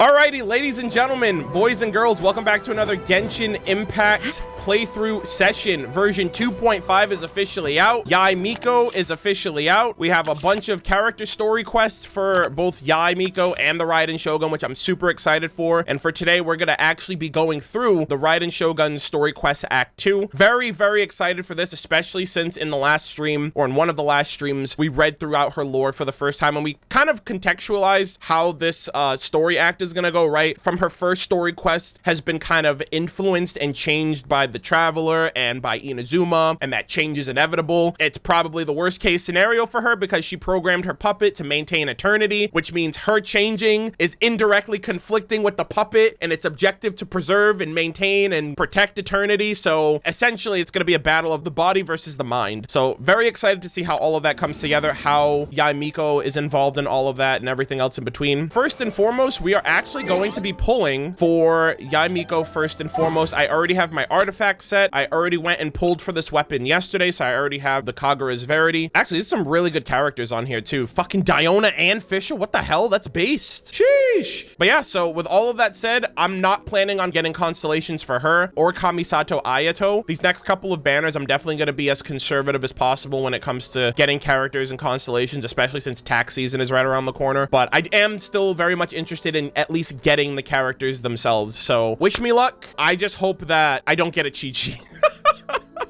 Alrighty, ladies and gentlemen, boys and girls, welcome back to another Genshin Impact playthrough session. Version 2.5 is officially out. Yae Miko is officially out. We have a bunch of character story quests for both Yae Miko and the Raiden Shogun, which I'm super excited for. And for today, we're gonna actually be going through the Raiden Shogun story quest Act 2. Very, very excited for this, especially since in the last stream, or in one of the last streams, we read throughout her lore for the first time, and we kind of contextualized how this story act is gonna go, right? From her first story quest has been kind of influenced and changed by the Traveler and by Inazuma, and that change is inevitable. It's probably the worst case scenario for her because she programmed her puppet to maintain eternity, which means her changing is indirectly conflicting with the puppet and its objective to preserve and maintain and protect eternity. So essentially it's going to be a battle of the body versus the mind. So very excited to see how all of that comes together, how Yae Miko is involved in all of that and everything else in between. First and foremost, we are actually going to be pulling for Yae Miko first and foremost. I already have my artifact set. I already went and pulled for this weapon yesterday, so I already have the Kagura's Verity. Actually, there's some really good characters on here too. Fucking Diona and Fisher, what the hell? That's based. Sheesh. But yeah, so with all of that said, I'm not planning on getting constellations for her or Kamisato Ayato. These next couple of banners, I'm definitely going to be as conservative as possible when it comes to getting characters and constellations, especially since tax season is right around the corner. But I am still very much interested in at least getting the characters themselves. So wish me luck. I just hope that I don't get a cheat sheet.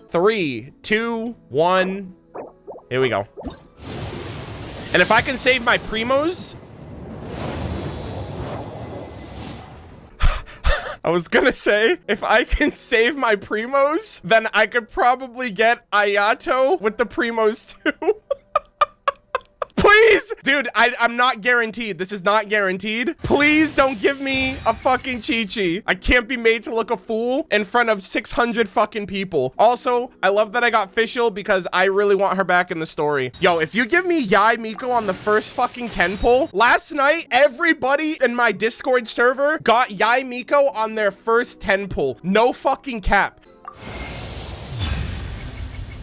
3, 2, 1. Here we go. And if I can save my primos, I was gonna say, if I can save my primos, then I could probably get Ayato with the primos too. Please, dude, I'm not guaranteed. This is not guaranteed. Please don't give me a fucking Chi-Chi. I can't be made to look a fool in front of 600 fucking people. Also, I love that I got Fischl because I really want her back in the story. Yo, if you give me Yae Miko on the first fucking 10 pull, last night, everybody in my Discord server got Yae Miko on their first 10 pull. No fucking cap.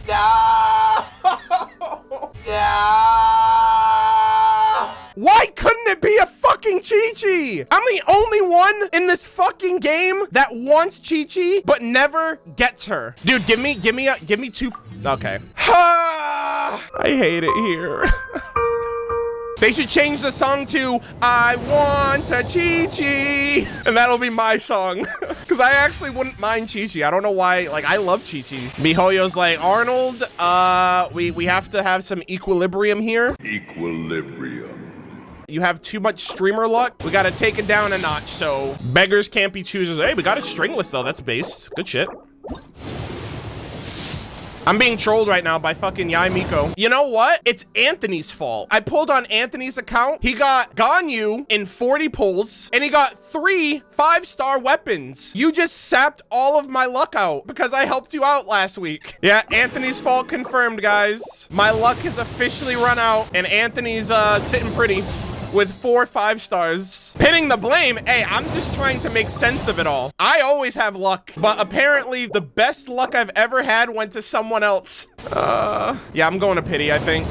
No! Yeah! Why couldn't it be a fucking Chi-Chi? I'm the only one in this fucking game that wants Chi-Chi but never gets her. Dude, give me two. Okay. I hate it here. They should change the song to I Want a Chi-Chi, and that'll be my song. Because I actually wouldn't mind Chi-Chi. I don't know why. Like, I love Chi-Chi. Mihoyo's like, Arnold, we have to have some equilibrium here. Equilibrium. You have too much streamer luck. We got to take it down a notch, so beggars can't be choosers. Hey, we got it stringless, though. That's based. Good shit. I'm being trolled right now by fucking Yae Miko. You know what? It's Anthony's fault. I pulled on Anthony's account. He got Ganyu in 40 pulls, and he got 3 5-star weapons. You just sapped all of my luck out because I helped you out last week. Yeah, Anthony's fault confirmed, guys. My luck has officially run out, and Anthony's sitting pretty with 4 5-stars. Pinning the blame, hey, I'm just trying to make sense of it all. I always have luck, but apparently the best luck I've ever had went to someone else. Yeah, I'm going to pity, I think.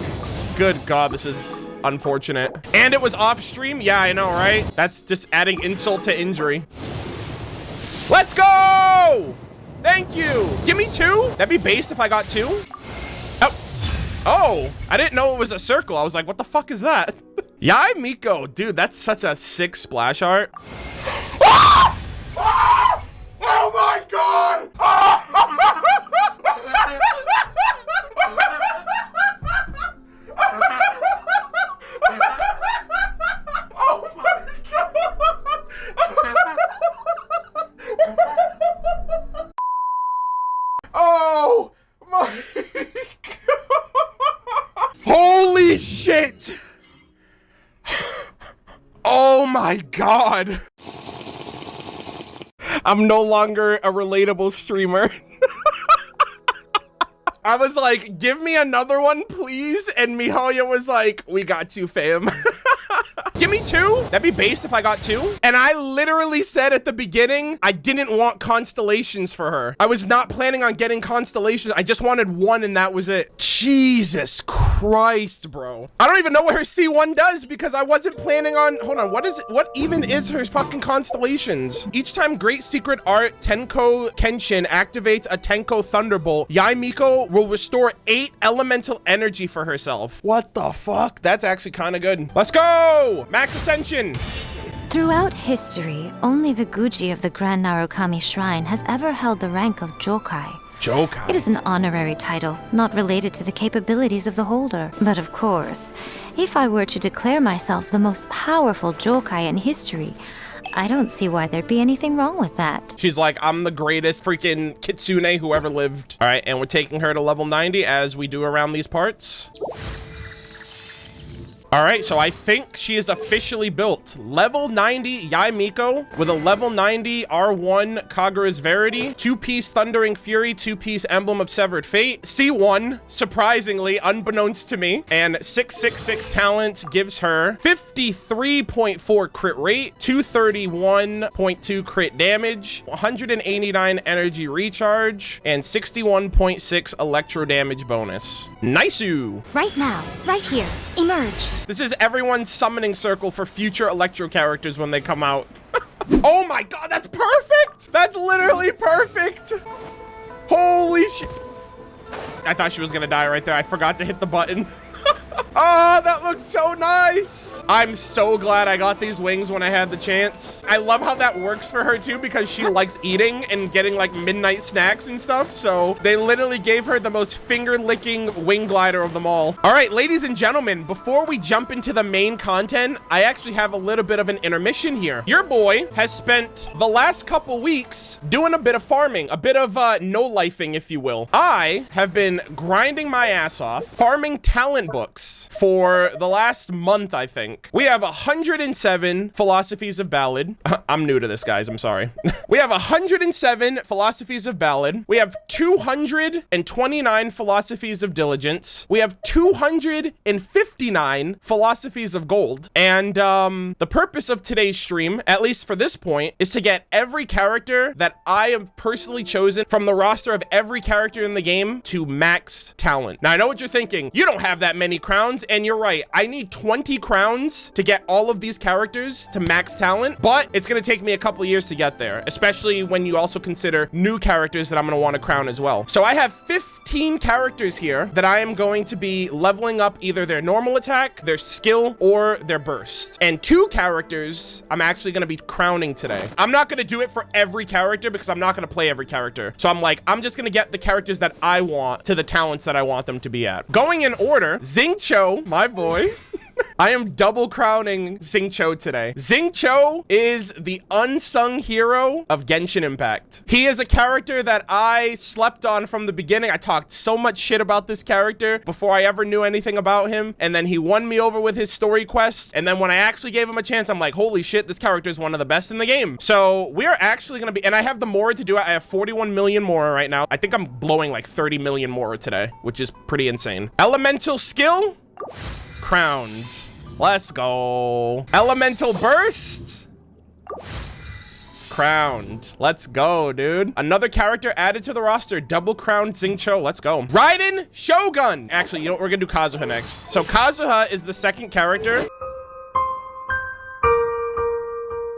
Good God, this is unfortunate. And it was off stream? Yeah, I know, right? That's just adding insult to injury. Let's go! Thank you. Give me 2. That'd be based if I got 2. Oh, I didn't know it was a circle. I was like, what the fuck is that? Yae Miko, dude, that's such a sick splash art. Ah! Ah! Oh my God! Ah! Oh my God! Oh my God! Holy shit! Oh my God. I'm no longer a relatable streamer. I was like, give me another one, please. And Mihoyo was like, we got you, fam. Give me 2. That'd be based if I got 2. And I literally said at the beginning, I didn't want constellations for her. I was not planning on getting constellations. I just wanted 1 and that was it. Jesus Christ, bro. I don't even know what her C1 does because I wasn't planning on, hold on, what even is her fucking constellations? Each time Great Secret Art Tenko Kenshin activates a Tenko Thunderbolt, Yae Miko will restore 8 elemental energy for herself. What the fuck? That's actually kind of good. Let's go! Max Ascension! Throughout history, only the Guji of the Grand Narukami Shrine has ever held the rank of Jokai. Jokai. It is an honorary title, not related to the capabilities of the holder. But of course, if I were to declare myself the most powerful Jokai in history, I don't see why there'd be anything wrong with that. She's like, I'm the greatest freaking kitsune who ever lived. All right, and we're taking her to level 90 as we do around these parts. All right, so I think she is officially built. Level 90 Yae Miko with a level 90 R1 Kagura's Verity, 2-piece Thundering Fury, 2-piece Emblem of Severed Fate, C1, surprisingly, unbeknownst to me, and 666 talent gives her 53.4 crit rate, 231.2 crit damage, 189 energy recharge, and 61.6 electro damage bonus. Nice-oo. Right now, right here, emerge. This is everyone's summoning circle for future Electro characters when they come out. Oh my god, that's perfect! That's literally perfect! Holy shit. I thought she was gonna die right there. I forgot to hit the button. Oh, that looks so nice. I'm so glad I got these wings when I had the chance. I love how that works for her too because she likes eating and getting like midnight snacks and stuff. So they literally gave her the most finger-licking wing glider of them all. All right, ladies and gentlemen, before we jump into the main content, I actually have a little bit of an intermission here. Your boy has spent the last couple weeks doing a bit of farming, a bit of no-lifing, if you will. I have been grinding my ass off, farming talent books for the last month, I think. We have 107 philosophies of ballad. I'm new to this, guys. I'm sorry. We have 107 philosophies of ballad. We have 229 philosophies of diligence. We have 259 philosophies of gold. And the purpose of today's stream, at least for this point, is to get every character that I have personally chosen from the roster of every character in the game to max talent. Now, I know what you're thinking. You don't have that many crowns, and you're right. I need 20 crowns to get all of these characters to max talent, but it's gonna take me a couple years to get there, especially when you also consider new characters that I'm gonna want to crown as well. So I have 15 characters here that I am going to be leveling up either their normal attack, their skill, or their burst. And 2 characters I'm actually gonna be crowning today. I'm not gonna do it for every character because I'm not gonna play every character. So I'm like, I'm just gonna get the characters that I want to the talents that I want them to be at. Going in order, Xingqiu, my boy. I am double crowning Xingqiu today. Xingqiu is the unsung hero of Genshin Impact. He is a character that I slept on from the beginning. I talked so much shit about this character before I ever knew anything about him. And then he won me over with his story quest. And then when I actually gave him a chance, I'm like, holy shit, this character is one of the best in the game. So we're actually going to be, and I have the Mora to do it. I have 41 million Mora right now. I think I'm blowing like 30 million Mora today, which is pretty insane. Elemental skill. Crowned. Let's go. Elemental burst. Crowned. Let's go, dude. Another character added to the roster. Double crowned Xingqiu. Let's go. Raiden Shogun. Actually, you know what? We're gonna do Kazuha next. So Kazuha is the second character.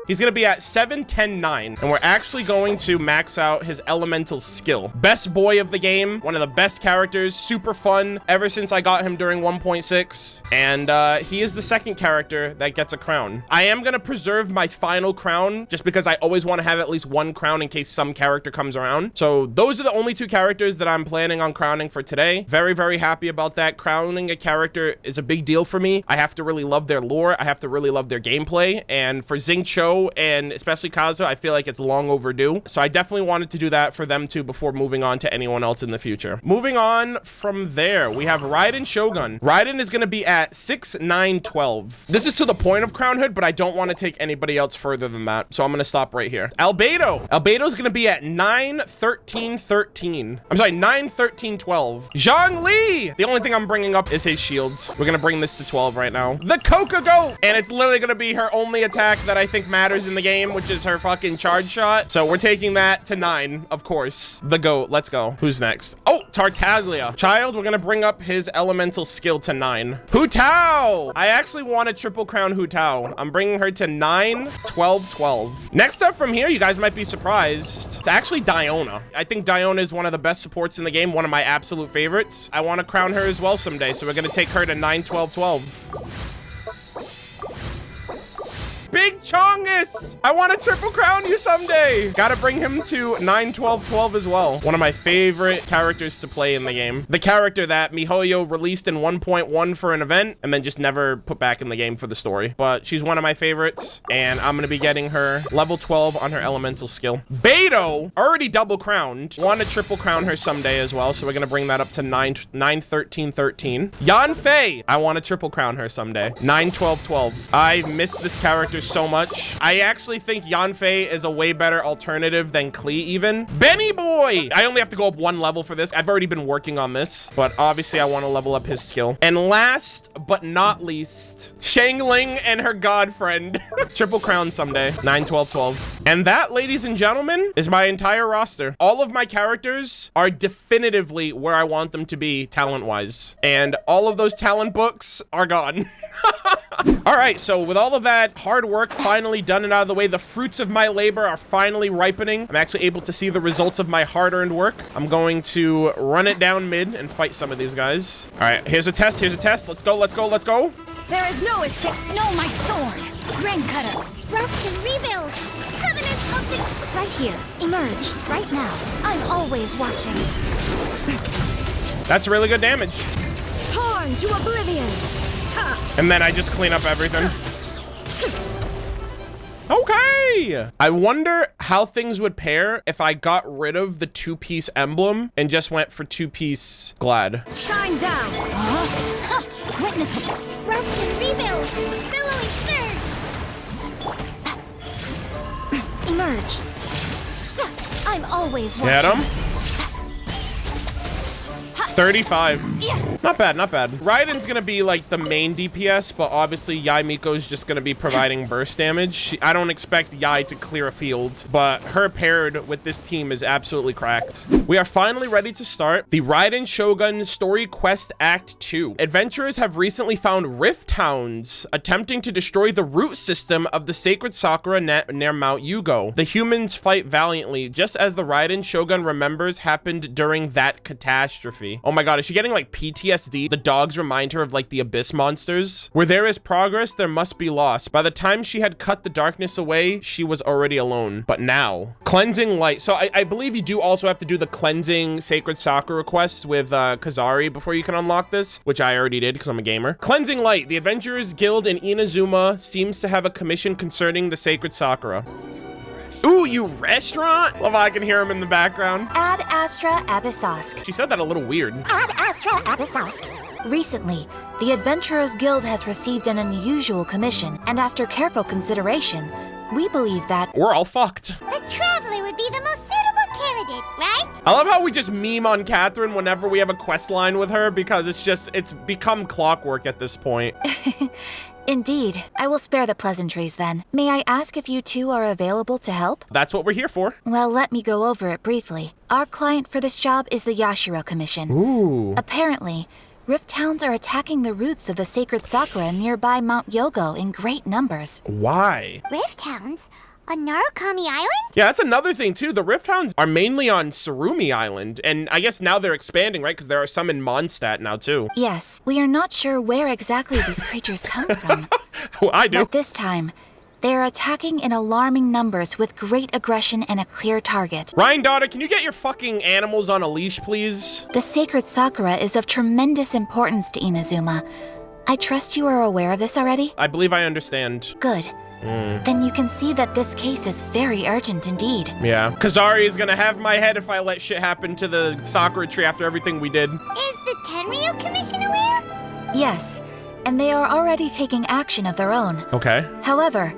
He's gonna be at 7, 10, 9, and we're actually going to max out his elemental skill. Best boy of the game, one of the best characters, super fun ever since I got him during 1.6, and he is the second character that gets a crown. I am gonna preserve my final crown just because I always want to have at least one crown in case some character comes around. So those are the only 2 characters that I'm planning on crowning for today. Very, very happy about that. Crowning a character is a big deal for me. I have to really love their lore. I have to really love their gameplay, and for Xingqiu, show, and especially Kazuha, I feel like it's long overdue. So I definitely wanted to do that for them too before moving on to anyone else in the future. Moving on from there, we have Raiden Shogun. Raiden is going to be at 6, 9, 12. This is to the point of crownhood, but I don't want to take anybody else further than that. So I'm going to stop right here. Albedo. Albedo is going to be at 9, 13, 13. I'm sorry, 9, 13, 12. Zhongli. The only thing I'm bringing up is his shields. We're going to bring this to 12 right now. The Coca Goat. And it's literally going to be her only attack that I think matters in the game, which is her fucking charge shot. So we're taking that to 9, of course. The goat. Let's go. Who's next? Oh, Tartaglia. Child, we're going to bring up his elemental skill to 9. Hu Tao. I actually want to triple crown Hu Tao. I'm bringing her to 9, 12, 12. Next up from here, you guys might be surprised. It's actually Diona. I think Diona is one of the best supports in the game, one of my absolute favorites. I want to crown her as well someday, so we're going to take her to 9, 12, 12. Big Chongus! I want to triple crown you someday! Gotta bring him to 9, 12, 12 as well. One of my favorite characters to play in the game. The character that MiHoYo released in 1.1 for an event and then just never put back in the game for the story. But she's one of my favorites, and I'm gonna be getting her level 12 on her elemental skill. Beidou, already double crowned. Want to triple crown her someday as well, so we're gonna bring that up to 9, 13, 13. Yanfei, I want to triple crown her someday. 9, 12, 12. I miss this character so much. I actually think Yanfei is a way better alternative than Klee even. Benny Boy! I only have to go up 1 level for this. I've already been working on this, but obviously I want to level up his skill. And last but not least, Shangling and her god friend. Triple crown someday. 9, 12, 12. And that, ladies and gentlemen, is my entire roster. All of my characters are definitively where I want them to be talent-wise. And all of those talent books are gone. All right, so with all of that hard work finally done and out of the way, the fruits of my labor are finally ripening. I'm actually able to see the results of my hard-earned work. I'm going to run it down mid and fight some of these guys. All right, here's a test. Here's a test. Let's go. Let's go. Let's go. There is no escape. No, my sword. Grain cutter. Rest and rebuild. Covenant of the... Right here. Emerge. Right now. I'm always watching. That's really good damage. Torn to oblivion. And then I just clean up everything. Okay. I wonder how things would pair if I got rid of the 2-piece emblem and just went for 2-piece Glad. Shine down. Witness it. Rest and rebuild. Billowing surge. Emerge. I'm always watching. Get him. 35. Yeah. Not bad, not bad. Raiden's gonna be like the main DPS, but obviously Yae Miko is just gonna be providing burst damage. I don't expect Yae to clear a field, but her paired with this team is absolutely cracked. We are finally ready to start the Raiden Shogun Story Quest Act 2. Adventurers have recently found rift hounds attempting to destroy the root system of the sacred Sakura near Mount Yugo. The humans fight valiantly, just as the Raiden Shogun remembers happened during that catastrophe. Oh my god, is she getting like PTSD? The dogs remind her of like the abyss monsters. Where there is progress, there must be loss. By the time she had cut the darkness away, she was already alone. But now, cleansing light. So I believe you do also have to do the cleansing sacred Sakura quest with Kazari before you can unlock this, which I already did because I'm a gamer. Cleansing light. The Adventurers Guild in Inazuma seems to have a commission concerning the sacred Sakura. Ooh, you restaurant? Love how I can hear him in the background. Ad Astra Abyssosque. She said that a little weird. Ad Astra Abyssosque. Recently, the Adventurers Guild has received an unusual commission, and after careful consideration, we believe that We're all fucked. The Traveler would be the most suitable candidate, right? I love how we just meme on Catherine whenever we have a quest line with her because it's become clockwork at this point. Indeed. I will spare the pleasantries then. May I ask if you two are available to help? That's what we're here for. Well, let me go over it briefly. Our client for this job is the Yashiro Commission. Ooh. Apparently, rift hounds are attacking the roots of the sacred Sakura nearby Mount Yogo in great numbers. Why? Rift Hounds? On Narukami Island? Yeah, that's another thing too. The Rift Hounds are mainly on Surumi Island, and I guess now they're expanding, right? Because there are some in Mondstadt now too. Yes, we are not sure where exactly these creatures come from. Oh, I do. But this time, they are attacking in alarming numbers with great aggression and a clear target. Ryan, daughter, can you get your fucking animals on a leash, please? The sacred Sakura is of tremendous importance to Inazuma. I trust you are aware of this already? I believe I understand. Good. Then you can see that this case is very urgent indeed. Yeah. Kazari is gonna have my head if I let shit happen to the Sakura tree after everything we did. Is the Tenryo Commission aware? Yes, and they are already taking action of their own. Okay. However,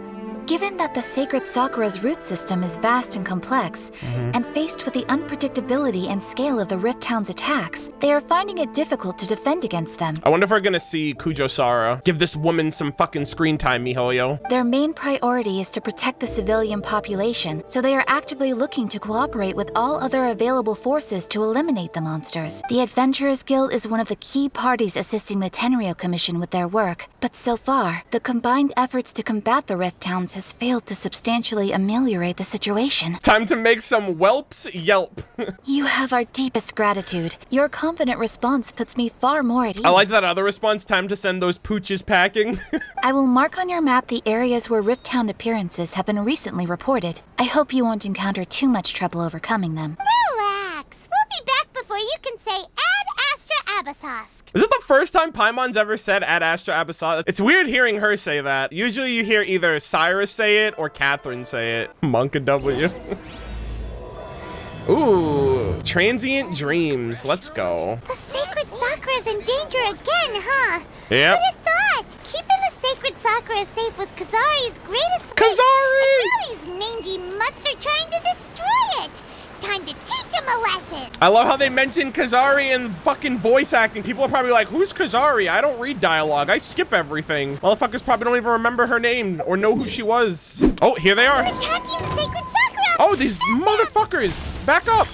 given that the sacred Sakura's root system is vast and complex, and faced with the unpredictability and scale of the Rift Hound's attacks, they are finding it difficult to defend against them. I wonder if we're gonna see Kujo-Sara. Give this woman some fucking screen time, miHoYo. Their main priority is to protect the civilian population, so they are actively looking to cooperate with all other available forces to eliminate the monsters. The Adventurers Guild is one of the key parties assisting the Tenryo Commission with their work, but so far, the combined efforts to combat the Rift Hounds has failed to substantially ameliorate the situation. Time to make some whelps yelp. You have our deepest gratitude. Your confident response puts me far more at ease. I like that other response. Time to send those pooches packing. I will mark on your map the areas where Rift Hound appearances have been recently reported. I hope you won't encounter too much trouble overcoming them. Relax. We'll be back before you can say Ad Astra Abyssos. Is it the first time Paimon's ever said Ad Astra Abyssos? It's weird hearing her say that. Usually you hear either Cyrus say it or Catherine say it. Monka W. Ooh, transient dreams. Let's go. The sacred Sakura's in danger again, huh? Yep. Who'd have thought? Keeping the sacred Sakura safe was Kazari's greatest threat. Kazari! And now these mangy mutts are trying to destroy it. Time to teach him a lesson. I love how they mentioned Kazari in fucking voice acting. People are probably like, who's Kazari? I don't read dialogue. I skip everything. Motherfuckers probably don't even remember her name or know who she was. Oh, here they are. Attacking the sacred Sakura. Oh, these motherfuckers. Back up.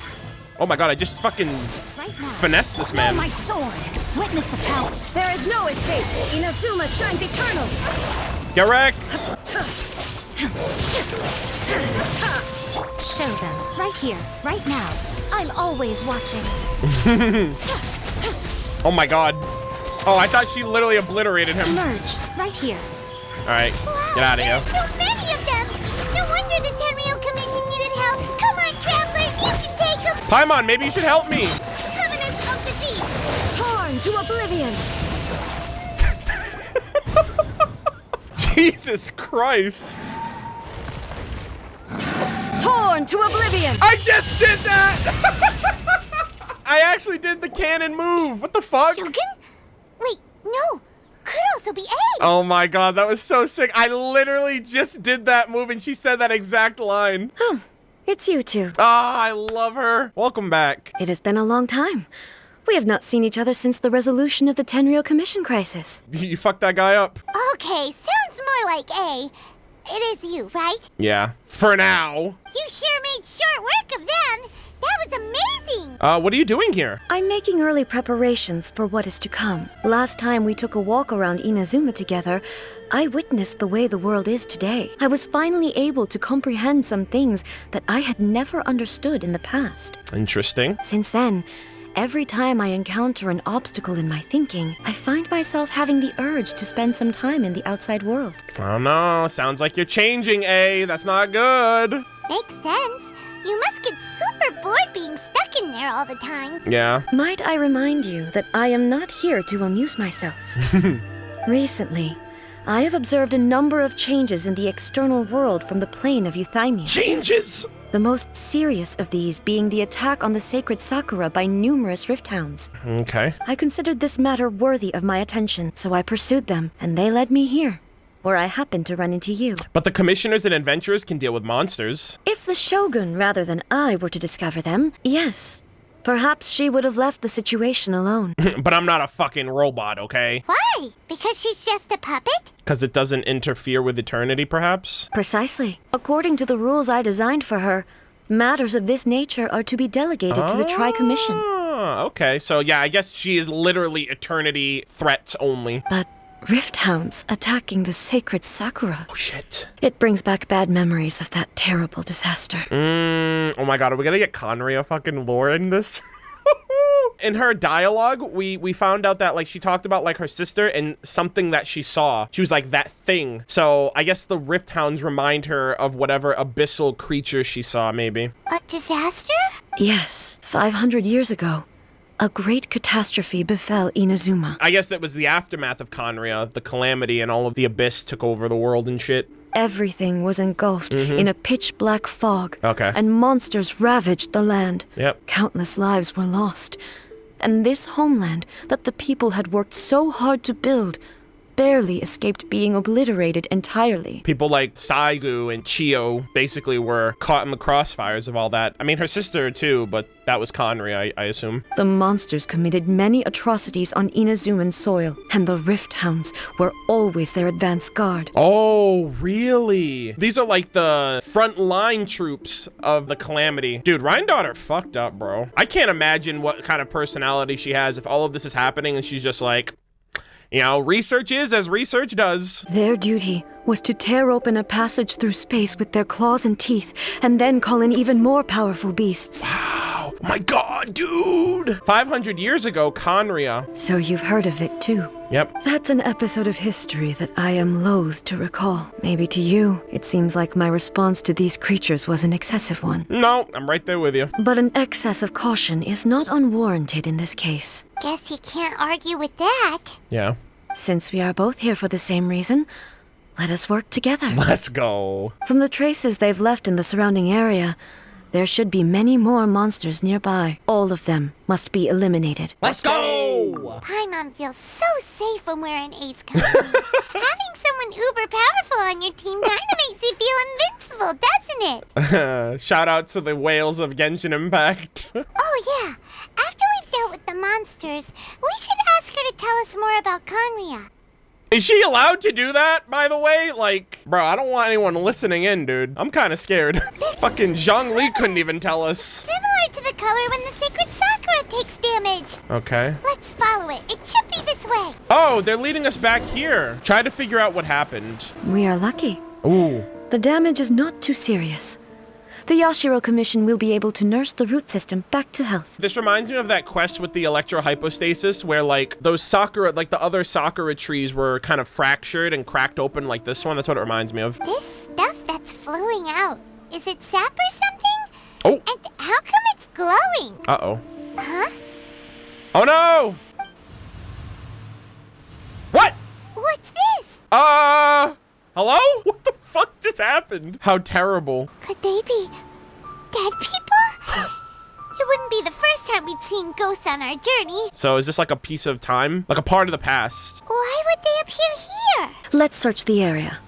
Oh my god, I just fucking finessed this man. My sword. Witness the power. There is no escape. Inazuma shines eternal. Correct. Show them. Right here. Right now. I'm always watching. Oh my god. Oh, I thought she literally obliterated him. Merge. Right here. All right, get out of here. There's so many of them. No wonder the Tenryo Commission needed help. Come on, traveler. You can take them. Paimon, maybe you should help me. Covenants of the Deep. Torn to oblivion. Jesus Christ. Torn to oblivion. I just did that! I actually did the cannon move. What the fuck? Shogun? Wait, no. Could also be A. Oh my god, that was so sick. I literally just did that move and she said that exact line. Oh, it's you two. Ah, I love her. Welcome back. It has been a long time. We have not seen each other since the resolution of the Tenryo Commission crisis. You fucked that guy up. Okay, sounds more like A. It is you, right? Yeah, for now. You sure made short work of them. That was amazing. What are you doing here? I'm making early preparations for what is to come. Last time we took a walk around Inazuma together, I witnessed the way the world is today. I was finally able to comprehend some things that I had never understood in the past. Interesting. Since then, every time I encounter an obstacle in my thinking, I find myself having the urge to spend some time in the outside world. I don't know. Sounds like you're changing, A. That's not good. Makes sense. You must get super bored being stuck in there all the time. Yeah. Might I remind you that I am not here to amuse myself. Recently, I have observed a number of changes in the external world from the plane of Euthymia. Changes! The most serious of these being the attack on the sacred Sakura by numerous Rift Hounds. Okay. I considered this matter worthy of my attention, so I pursued them, and they led me here, where I happened to run into you. But the commissioners and adventurers can deal with monsters. If the Shogun, rather than I, were to discover them, yes. Perhaps she would have left the situation alone. But I'm not a fucking robot, okay? Why? Because she's just a puppet? Because it doesn't interfere with eternity, perhaps? Precisely. According to the rules I designed for her, matters of this nature are to be delegated to the Tri-Commission. Ah, okay. So yeah, I guess she is literally eternity threats only. But Rift Hounds attacking the sacred Sakura. Oh shit. It brings back bad memories of that terrible disaster. Oh my god, are we gonna get Conria fucking lore in this? In her dialogue, we found out that like she talked about like her sister and something that she saw. She was like that thing. So I guess the Rift Hounds remind her of whatever abyssal creature she saw, maybe. A disaster? Yes, 500 years ago, A great catastrophe befell Inazuma. I guess that was the aftermath of Conria, the calamity, and all of the abyss took over the world and shit. Everything was engulfed in a pitch-black fog. Okay. And monsters ravaged the land. Yep. Countless lives were lost. And this homeland that the people had worked so hard to build barely escaped being obliterated entirely. People like Saigu and Chiyo basically were caught in the crossfires of all that. I mean, her sister too, but that was Conry, I assume. The monsters committed many atrocities on Inazuman soil, and the Rift Hounds were always their advance guard. Oh, really? These are like the front line troops of the calamity. Dude, Rhine-Daughter fucked up, bro. I can't imagine what kind of personality she has if all of this is happening and she's just like, you know, research is as research does. Their duty was to tear open a passage through space with their claws and teeth, and then call in even more powerful beasts. Wow, my god, dude! 500 years ago, Conria. So you've heard of it too? Yep. That's an episode of history that I am loath to recall. Maybe to you, it seems like my response to these creatures was an excessive one. No, I'm right there with you. But an excess of caution is not unwarranted in this case. Guess you can't argue with that. Yeah. Since we are both here for the same reason, let us work together. Let's go. From the traces they've left in the surrounding area, there should be many more monsters nearby. All of them must be eliminated. Let's go! Paimon feels so safe when we're in Ace Company. Having someone uber powerful on your team kinda makes you feel invincible, doesn't it? Shout out to the whales of Genshin Impact. Oh yeah, after we've dealt with the monsters, we should ask her to tell us more about Conria. Is she allowed to do that, by the way? Like, bro, I don't want anyone listening in, dude. I'm kind of scared. Fucking Zhongli couldn't even tell us. Similar to the color when the sacred Sakura takes damage. Okay. Let's follow it. It should be this way. Oh, they're leading us back here. Try to figure out what happened. We are lucky. Ooh. The damage is not too serious. The Yashiro Commission will be able to nurse the root system back to health. This reminds me of that quest with the electrohypostasis where like those Sakura, like the other Sakura trees were kind of fractured and cracked open like this one. That's what it reminds me of. This stuff that's flowing out, is it sap or something? Oh. And how come it's glowing? Uh-oh. Huh? Oh no! What? What's this? Hello? What the fuck just happened? How terrible. Could they be dead people? It wouldn't be the first time we'd seen ghosts on our journey. So is this like a piece of time? Like a part of the past? Why would they appear here? Let's search the area.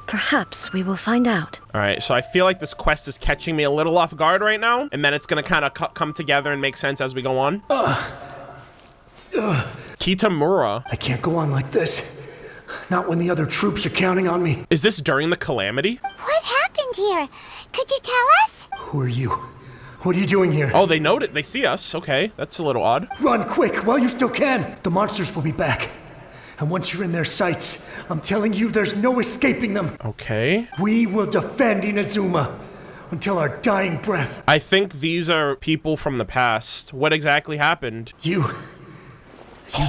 Perhaps we will find out. All right, so I feel like this quest is catching me a little off guard right now, and then it's gonna kind of come together and make sense as we go on. Kitamura. I can't go on like this. Not when the other troops are counting on me. Is this during the calamity? What happened here? Could you tell us? Who are you? What are you doing here? Oh, they know it. They see us. Okay, that's a little odd. Run quick while you still can. The monsters will be back. And once you're in their sights, I'm telling you there's no escaping them. Okay. We will defend Inazuma until our dying breath. I think these are people from the past. What exactly happened? You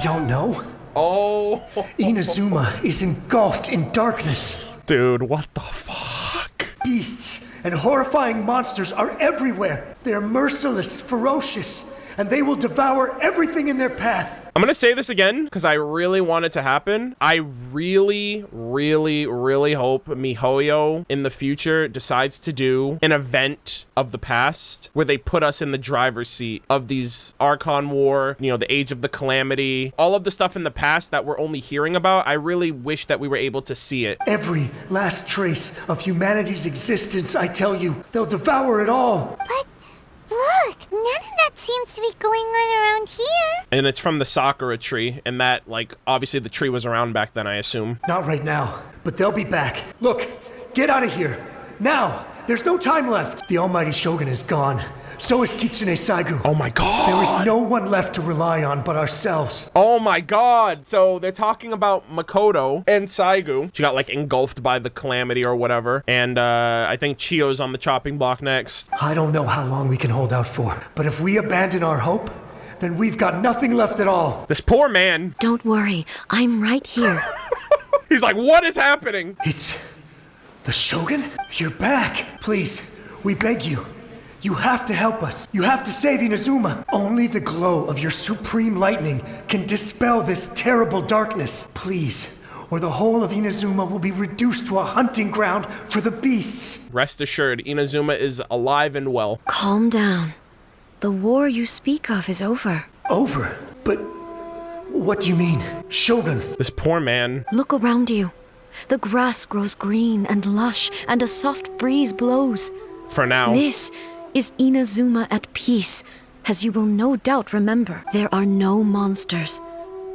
don't know? Oh. Inazuma is engulfed in darkness. Dude, what the fuck? Beasts and horrifying monsters are everywhere. They are merciless, ferocious, and they will devour everything in their path. I'm gonna say this again because I really want it to happen. I really, really, really hope MiHoYo in the future decides to do an event of the past where they put us in the driver's seat of these Archon War, you know, the Age of the Calamity, all of the stuff in the past that we're only hearing about. I really wish that we were able to see it. Every last trace of humanity's existence, I tell you, they'll devour it all. But look, none of that seems to be going on around here. And it's from the Sakura tree, and that, like, obviously the tree was around back then, I assume. Not right now, but they'll be back. Look, get out of here. Now! There's no time left. The almighty Shogun is gone. So is Kitsune Saigu. Oh my god! There is no one left to rely on but ourselves. Oh my god! So they're talking about Makoto and Saigu. She got like engulfed by the calamity or whatever. And I think Chiyo's on the chopping block next. I don't know how long we can hold out for, but if we abandon our hope, then we've got nothing left at all. This poor man. Don't worry, I'm right here. He's like, what is happening? It's the Shogun? You're back. Please, we beg you. You have to help us. You have to save Inazuma. Only the glow of your supreme lightning can dispel this terrible darkness. Please, or the whole of Inazuma will be reduced to a hunting ground for the beasts. Rest assured, Inazuma is alive and well. Calm down. The war you speak of is over. Over? But what do you mean? Shogun. This poor man. Look around you. The grass grows green and lush, and a soft breeze blows. For now. This is Inazuma at peace. As you will no doubt remember, there are no monsters.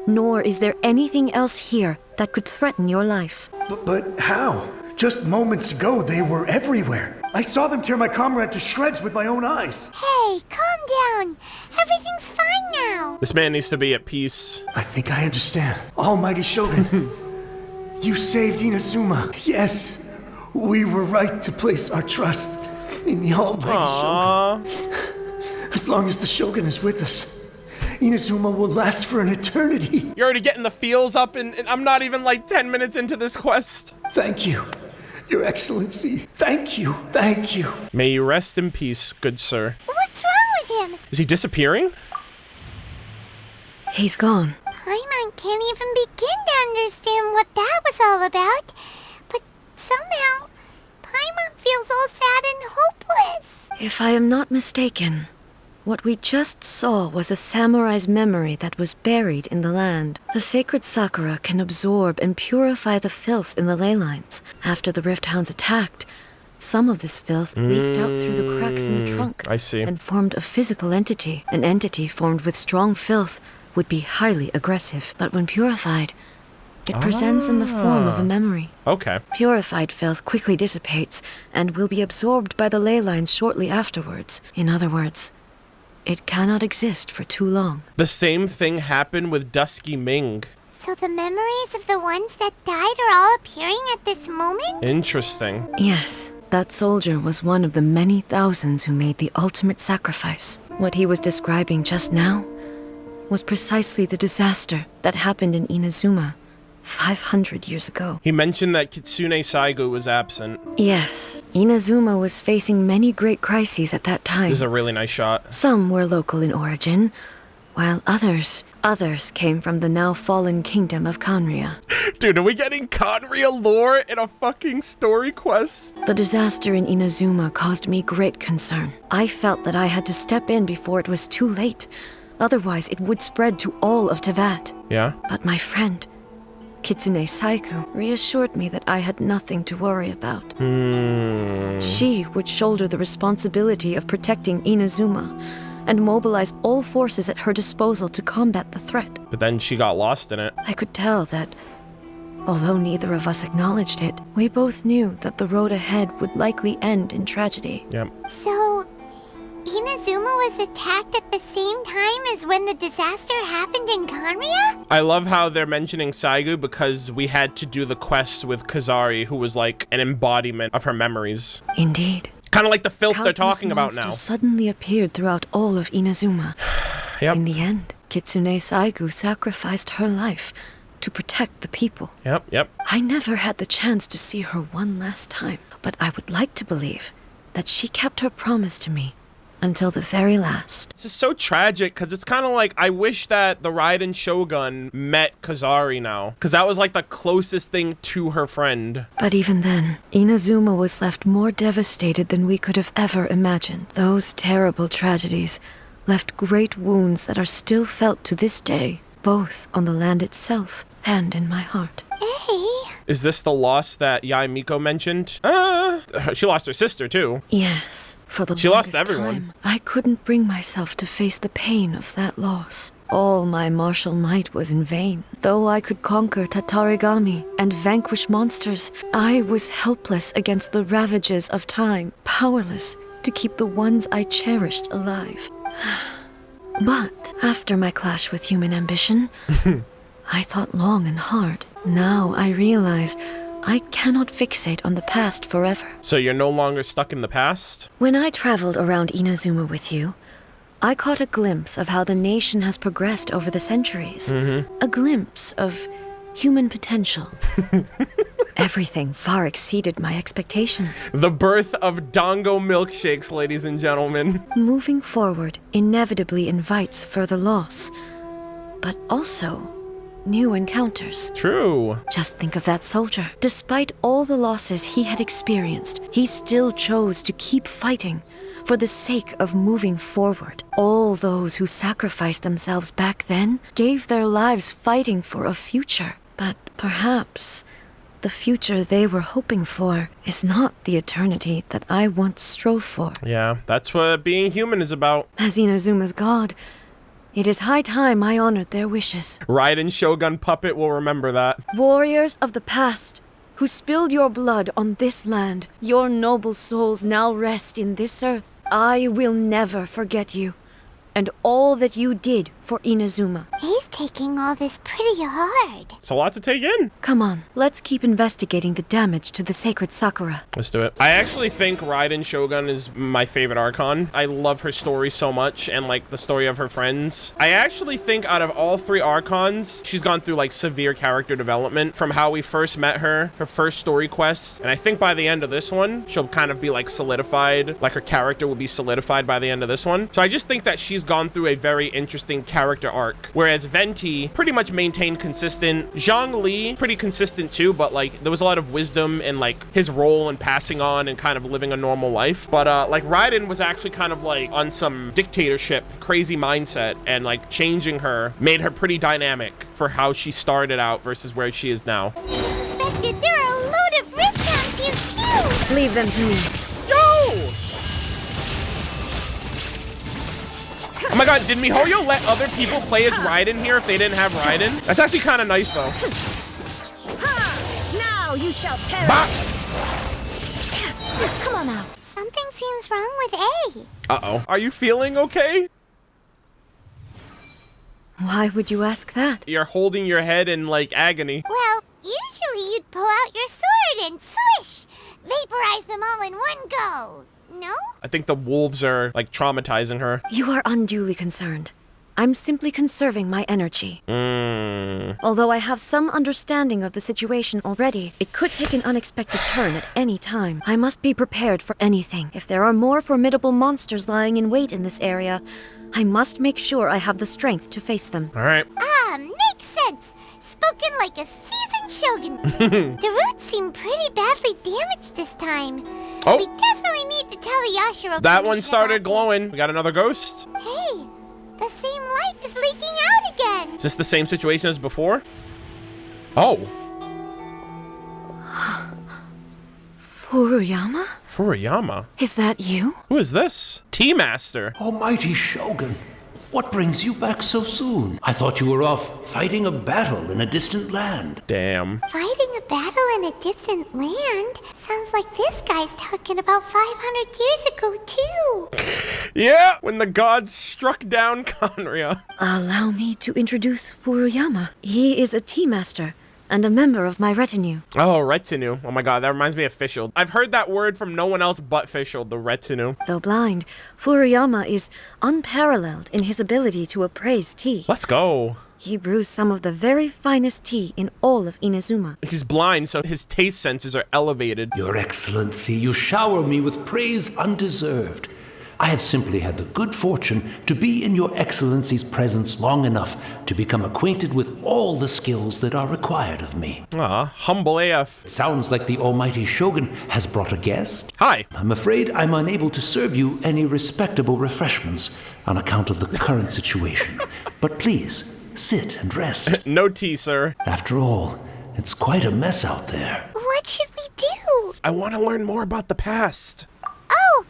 Nor is there anything else here that could threaten your life. But how? Just moments ago, they were everywhere. I saw them tear my comrade to shreds with my own eyes. Hey, calm down. Everything's fine now. This man needs to be at peace. I think I understand. Almighty Shogun, you saved Inazuma. Yes, we were right to place our trust in the Almighty Shogun. As long as the Shogun is with us, Inazuma will last for an eternity. You're already getting the feels up, and I'm not even like 10 minutes into this quest. Thank you, Your Excellency. Thank you, thank you. May you rest in peace, good sir. What's wrong with him? Is he disappearing? He's gone. Paimon can't even begin to understand what that was all about. But somehow, Paimon feels all sad and hopeless. If I am not mistaken, what we just saw was a samurai's memory that was buried in the land. The sacred sakura can absorb and purify the filth in the ley lines. After the rift hounds attacked, some of this filth leaked out through the cracks in the trunk. I see. And formed a physical entity. An entity formed with strong filth would be highly aggressive, but when purified, it presents in the form of a memory. Okay. Purified filth quickly dissipates and will be absorbed by the ley lines shortly afterwards. In other words, it cannot exist for too long. The same thing happened with Dusky Ming. So the memories of the ones that died are all appearing at this moment? Interesting. Yes, that soldier was one of the many thousands who made the ultimate sacrifice. What he was describing just now was precisely the disaster that happened in Inazuma 500 years ago. He mentioned that Kitsune Saigo was absent. Yes, Inazuma was facing many great crises at that time. This is a really nice shot. Some were local in origin, while others came from the now fallen kingdom of Kanria. Dude, are we getting Kanria lore in a fucking story quest? The disaster in Inazuma caused me great concern. I felt that I had to step in before it was too late. Otherwise, it would spread to all of Teyvat. Yeah? But my friend, Kitsune Saigo, reassured me that I had nothing to worry about. She would shoulder the responsibility of protecting Inazuma and mobilize all forces at her disposal to combat the threat. But then she got lost in it. I could tell that, although neither of us acknowledged it, we both knew that the road ahead would likely end in tragedy. Yep. So, Inazuma was attacked at the same time as when the disaster happened in Kanria? I love how they're mentioning Saigo because we had to do the quest with Kazari, who was like an embodiment of her memories. Indeed. Kind of like the filth they're Countless talking about now. monsters suddenly appeared throughout all of Inazuma. Yep. In the end, Kitsune Saigo sacrificed her life to protect the people. Yep. I never had the chance to see her one last time, but I would like to believe that she kept her promise to me until the very last. This is so tragic because it's kind of like I wish that the Raiden Shogun met Kazari now, because that was like the closest thing to her friend. But even then, Inazuma was left more devastated than we could have ever imagined. Those terrible tragedies left great wounds that are still felt to this day, both on the land itself and in my heart. Hey. Is this the loss that Yae Miko mentioned? She lost her sister too. Yes. For the She lost longest everyone. time, I couldn't bring myself to face the pain of that loss. All my martial might was in vain. Though I could conquer Tatarigami and vanquish monsters, I was helpless against the ravages of time, powerless to keep the ones I cherished alive. But after my clash with human ambition, I thought long and hard. Now I realize I cannot fixate on the past forever. So you're no longer stuck in the past? When I traveled around Inazuma with you, I caught a glimpse of how the nation has progressed over the centuries. A glimpse of human potential. Everything far exceeded my expectations. The birth of Dongo milkshakes, ladies and gentlemen. Moving forward inevitably invites further loss, but also new encounters. True. Just think of that soldier. Despite all the losses he had experienced, he still chose to keep fighting for the sake of moving forward. All those who sacrificed themselves back then gave their lives fighting for a future. But perhaps the future they were hoping for is not the eternity that I once strove for. Yeah, that's what being human is about. As Inazuma's god, it is high time I honored their wishes. Raiden Shogun puppet will remember that. Warriors of the past, who spilled your blood on this land, your noble souls now rest in this earth. I will never forget you, and all that you did for Inazuma. He's taking all this pretty hard. It's a lot to take in. Come on, let's keep investigating the damage to the sacred Sakura. Let's do it. I actually think Raiden Shogun is my favorite Archon. I love her story so much, and like the story of her friends. I actually think out of all 3 Archons, she's gone through like severe character development from how we first met her first story quest. And I think by the end of this one, she'll kind of be like solidified, like her character will be solidified by the end of this one. So I just think that she's gone through a very interesting character arc, whereas Venti pretty much maintained consistent. Zhang Li pretty consistent too, but like there was a lot of wisdom in like his role and passing on and kind of living a normal life. But like Raiden was actually kind of like on some dictatorship crazy mindset, and like changing her made her pretty dynamic for how she started out versus where she is now. Expected there are a load of rift hounds here too. Leave them to me. Yo! Oh my god, did MiHoYo let other people play as Raiden here if they didn't have Raiden? That's actually kind of nice though. Now you shall perish. Bah! Come on now. Something seems wrong with A. Uh-oh. Are you feeling okay? Why would you ask that? You're holding your head in like agony. Well, usually you'd pull out your sword and swish, vaporize them all in one go. No? I think the wolves are like traumatizing her. You are unduly concerned. I'm simply conserving my energy. Although I have some understanding of the situation already, it could take an unexpected turn at any time. I must be prepared for anything. If there are more formidable monsters lying in wait in this area, I must make sure I have the strength to face them. All right. Ah, makes sense. Spoken like a seasoned shogun. The roots seem pretty badly damaged this time. Oh. We definitely need to tell the Yashiro. That one started glowing. We got another ghost. Hey, the same light is leaking out again. Is this the same situation as before? Oh. Furuyama? Furuyama? Is that you? Who is this? Tea-Master. Almighty Shogun, what brings you back so soon? I thought you were off fighting a battle in a distant land. Damn. Fighting a battle in a distant land? Sounds like this guy's talking about 500 years ago, too. Yeah, when the gods struck down Conria. Allow me to introduce Furuyama. He is a tea master and a member of my retinue. Oh, retinue. Oh my god, that reminds me of Fischl. I've heard that word from no one else but Fischl, the retinue. Though blind, Furuyama is unparalleled in his ability to appraise tea. Let's go. He brews some of the very finest tea in all of Inazuma. He's blind, so his taste senses are elevated. Your Excellency, you shower me with praise undeserved. I have simply had the good fortune to be in Your Excellency's presence long enough to become acquainted with all the skills that are required of me. Aw, humble AF. It sounds like the Almighty Shogun has brought a guest. Hi. I'm afraid I'm unable to serve you any respectable refreshments on account of the current situation. But please, sit and rest. No tea, sir. After all, it's quite a mess out there. What should we do? I want to learn more about the past. Oh,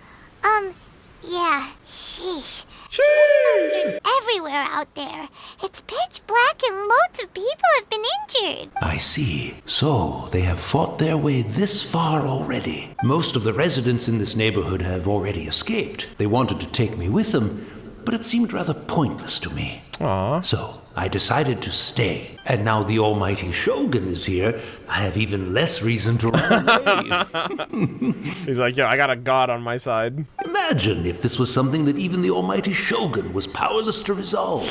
yeah, sheesh. There's monsters everywhere out there. It's pitch black and loads of people have been injured. I see. So, they have fought their way this far already. Most of the residents in this neighborhood have already escaped. They wanted to take me with them, but it seemed rather pointless to me. Aw. So, I decided to stay. And now the Almighty Shogun is here, I have even less reason to run away. He's like, yo, I got a god on my side. Imagine if this was something that even the almighty Shogun was powerless to resolve.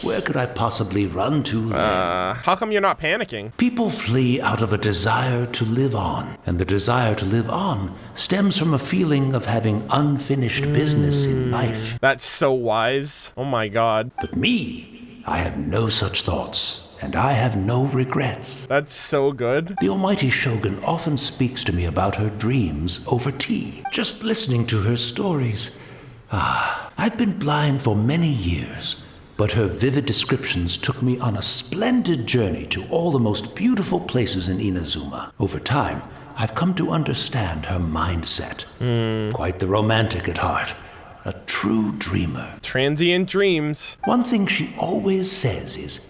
Where could I possibly run to then? How come you're not panicking? People flee out of a desire to live on, and the desire to live on stems from a feeling of having unfinished business in life. That's so wise. Oh my god. But me, I have no such thoughts. And I have no regrets. That's so good. The almighty Shogun often speaks to me about her dreams over tea. Just listening to her stories. I've been blind for many years, but her vivid descriptions took me on a splendid journey to all the most beautiful places in Inazuma. Over time, I've come to understand her mindset. Quite the romantic at heart. A true dreamer. Transient dreams. One thing she always says is,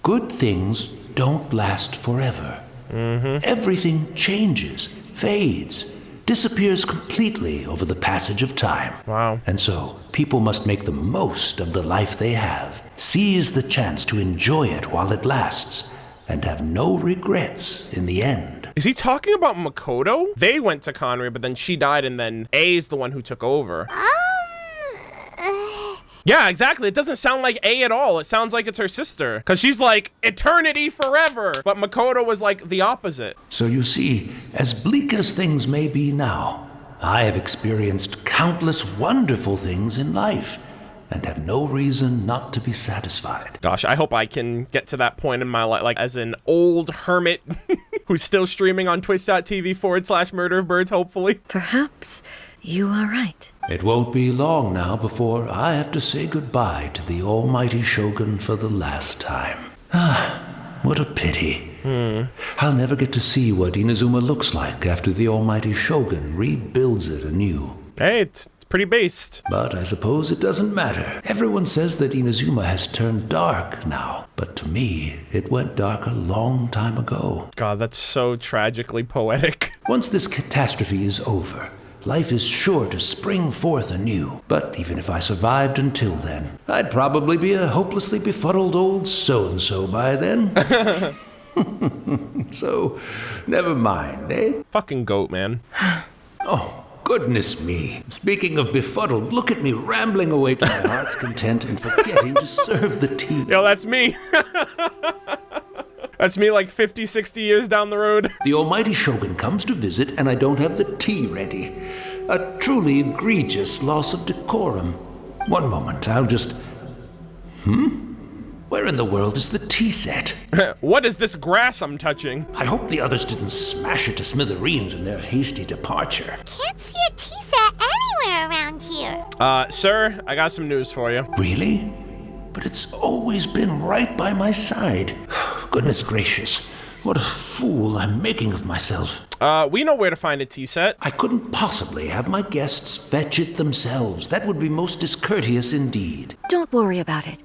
good things don't last forever. Everything changes, fades, disappears completely over the passage of time. Wow. And so, people must make the most of the life they have, seize the chance to enjoy it while it lasts, and have no regrets in the end. Is he talking about Makoto? They went to Conry, but then she died, and then A is the one who took over. Yeah, exactly. It doesn't sound like A at all. It sounds like it's her sister. Because she's like, eternity forever. But Makoto was like the opposite. So you see, as bleak as things may be now, I have experienced countless wonderful things in life, and have no reason not to be satisfied. Gosh, I hope I can get to that point in my life, like as an old hermit who's still streaming on twitch.tv/MurderofBirds, hopefully. Perhaps you are right. It won't be long now before I have to say goodbye to the almighty Shogun for the last time. What a pity. I'll never get to see what Inazuma looks like after the almighty Shogun rebuilds it anew. Hey, it's pretty based. But I suppose it doesn't matter. Everyone says that Inazuma has turned dark now, but to me, it went dark a long time ago. God, that's so tragically poetic. Once this catastrophe is over, life is sure to spring forth anew. But even if I survived until then, I'd probably be a hopelessly befuddled old so-and-so by then. So, never mind, eh? Fucking goat, man. Oh, goodness me. Speaking of befuddled, look at me rambling away to my heart's content and forgetting to serve the tea. Yo, that's me. That's me like 50, 60 years down the road. The almighty Shogun comes to visit and I don't have the tea ready. A truly egregious loss of decorum. One moment, I'll just... Where in the world is the tea set? What is this grass I'm touching? I hope the others didn't smash it to smithereens in their hasty departure. Can't see a tea set anywhere around here. Sir, I got some news for you. Really? But it's always been right by my side. Goodness gracious, what a fool I'm making of myself. We know where to find a tea set. I couldn't possibly have my guests fetch it themselves. That would be most discourteous indeed. Don't worry about it.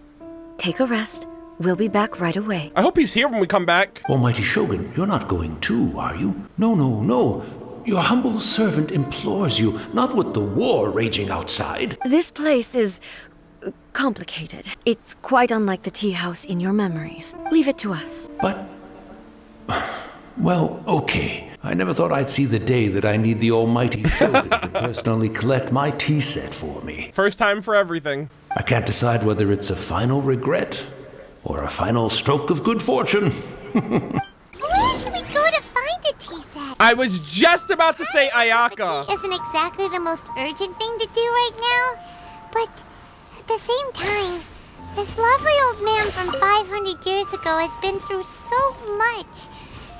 Take a rest. We'll be back right away. I hope he's here when we come back. Almighty Shogun, you're not going too, are you? No. Your humble servant implores you, not with the war raging outside. This place is complicated. It's quite unlike the tea house in your memories. Leave it to us. But... well, okay. I never thought I'd see the day that I need the almighty Shogun to personally collect my tea set for me. First time for everything. I can't decide whether it's a final regret or a final stroke of good fortune. Where should we go to find a tea set? I was just about to say Ayaka. Tea isn't exactly the most urgent thing to do right now, but at the same time, this lovely old man from 500 years ago has been through so much,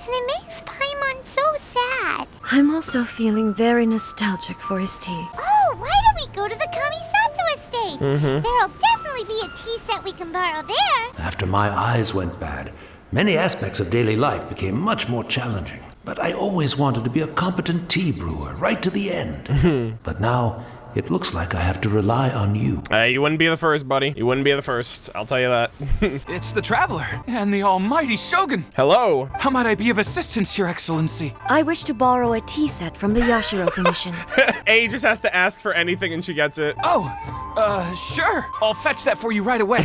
and it makes Paimon so sad. I'm also feeling very nostalgic for his tea. Oh, why don't we go to the Kamisato estate? There'll definitely be a tea set we can borrow there. After my eyes went bad, many aspects of daily life became much more challenging. But I always wanted to be a competent tea brewer right to the end. But now, it looks like I have to rely on you. You wouldn't be the first, buddy. You wouldn't be the first. I'll tell you that. It's the Traveler and the almighty Shogun. Hello. How might I be of assistance, Your Excellency? I wish to borrow a tea set from the Yashiro Commission. A just has to ask for anything and she gets it. Oh, Sure. I'll fetch that for you right away.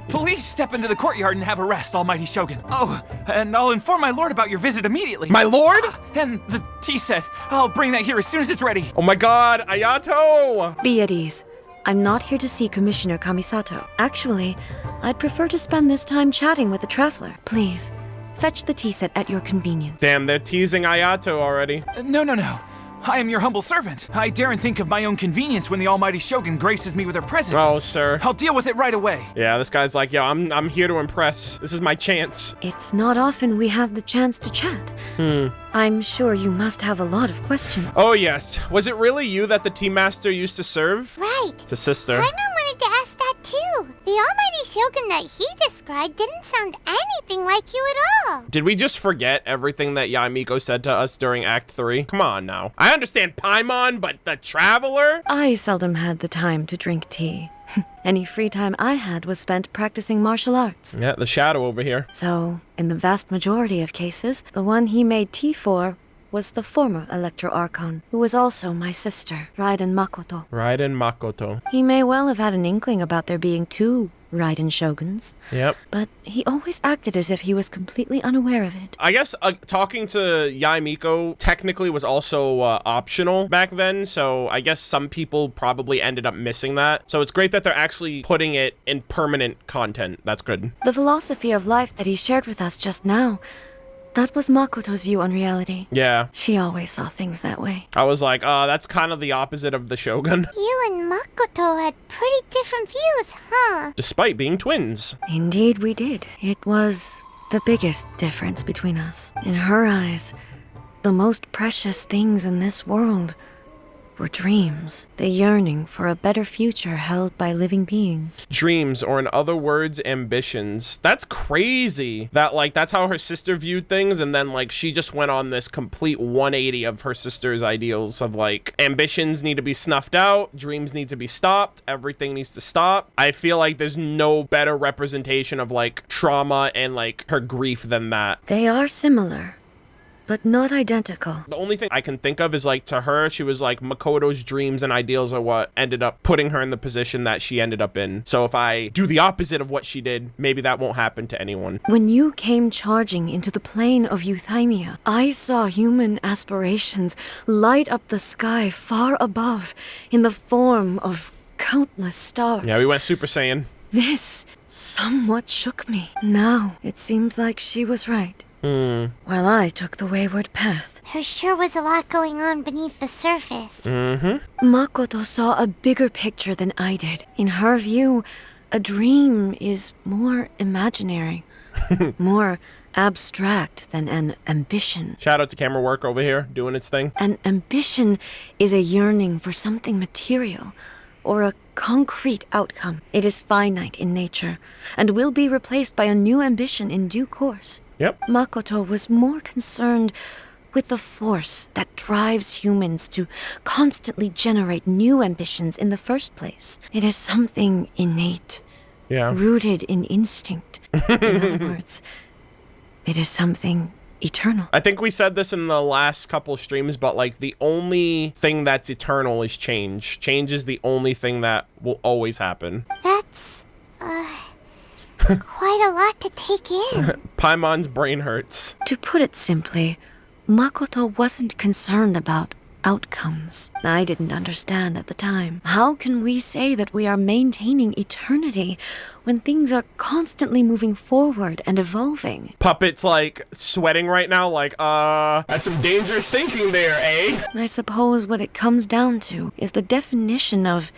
Please step into the courtyard and have a rest, Almighty Shogun. Oh, and I'll inform my lord about your visit immediately. My lord? And the tea set. I'll bring that here as soon as it's ready. Oh my god, Ayato! Be at ease. I'm not here to see Commissioner Kamisato. Actually, I'd prefer to spend this time chatting with the traveler. Please, fetch the tea set at your convenience. Damn, they're teasing Ayato already. No. I am your humble servant. I daren't think of my own convenience when the Almighty Shogun graces me with her presence. Oh, sir. I'll deal with it right away. Yeah, this guy's like, yo, I'm here to impress. This is my chance. It's not often we have the chance to chat. I'm sure you must have a lot of questions. Oh, yes. Was it really you that the tea master used to serve? Right. The sister. Paimon wanted to ask that too. The Almighty Shogun that he described didn't sound anything like you at all. Did we just forget everything that Yae Miko said to us during Act 3? Come on now. I understand Paimon, but the traveler? I seldom had the time to drink tea. Any free time I had was spent practicing martial arts. Yeah, the shadow over here. So, in the vast majority of cases, the one he made tea for was the former Electro Archon, who was also my sister, Raiden Makoto. Raiden Makoto. He may well have had an inkling about there being two Raiden Shoguns. Yep. But he always acted as if he was completely unaware of it. I guess talking to Yae Miko technically was also optional back then, so I guess some people probably ended up missing that. So it's great that they're actually putting it in permanent content. That's good. The philosophy of life that he shared with us just now, that was Makoto's view on reality. Yeah. She always saw things that way. I was like, that's kind of the opposite of the Shogun. You and Makoto had pretty different views, huh? Despite being twins. Indeed we did. It was the biggest difference between us. In her eyes, the most precious things in this world were dreams, the yearning for a better future held by living beings. Dreams, or in other words, ambitions. That's crazy. That, like, that's how her sister viewed things, and then, like, she just went on this complete 180 of her sister's ideals of, like, ambitions need to be snuffed out, dreams need to be stopped, everything needs to stop. I feel like there's no better representation of, like, trauma and, like, her grief than that. They are similar, but not identical. The only thing I can think of is, like, to her, she was like, Makoto's dreams and ideals are what ended up putting her in the position that she ended up in. So if I do the opposite of what she did, maybe that won't happen to anyone. When you came charging into the plane of Euthymia, I saw human aspirations light up the sky far above in the form of countless stars. Yeah, we went Super Saiyan. This somewhat shook me. Now, it seems like she was right. While I took the wayward path. There sure was a lot going on beneath the surface. Makoto saw a bigger picture than I did. In her view, a dream is more imaginary, more abstract than an ambition. Shout out to camera work over here, doing its thing. An ambition is a yearning for something material, or a concrete outcome. It is finite in nature, and will be replaced by a new ambition in due course. Yep. Makoto was more concerned with the force that drives humans to constantly generate new ambitions in the first place. It is something innate, rooted in instinct. In other words, it is something eternal. I think we said this in the last couple streams, but like the only thing that's eternal is change. Change is the only thing that will always happen. That's, quite a lot to take in. Paimon's brain hurts. To put it simply, Makoto wasn't concerned about outcomes. I didn't understand at the time. How can we say that we are maintaining eternity when things are constantly moving forward and evolving? Puppet's like sweating right now, like, that's some dangerous thinking there, eh? I suppose what it comes down to is the definition of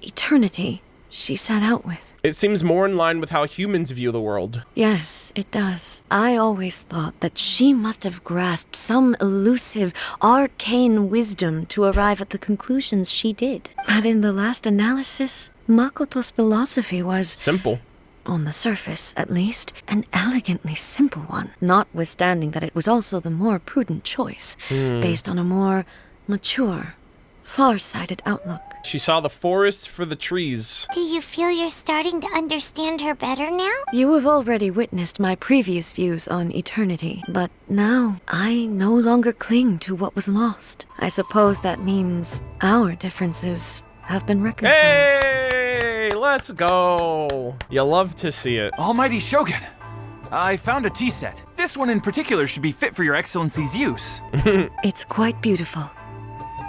eternity she set out with. It seems more in line with how humans view the world. Yes, it does. I always thought that she must have grasped some elusive, arcane wisdom to arrive at the conclusions she did. But in the last analysis, Makoto's philosophy was simple. On the surface, at least, an elegantly simple one, notwithstanding that it was also the more prudent choice, based on a more mature, far-sighted outlook. She saw the forest for the trees. Do you feel you're starting to understand her better now? You have already witnessed my previous views on eternity, but now I no longer cling to what was lost. I suppose that means our differences have been reconciled. Hey, let's go. You love to see it. Almighty Shogun, I found a tea set. This one in particular should be fit for your excellency's use. It's quite beautiful.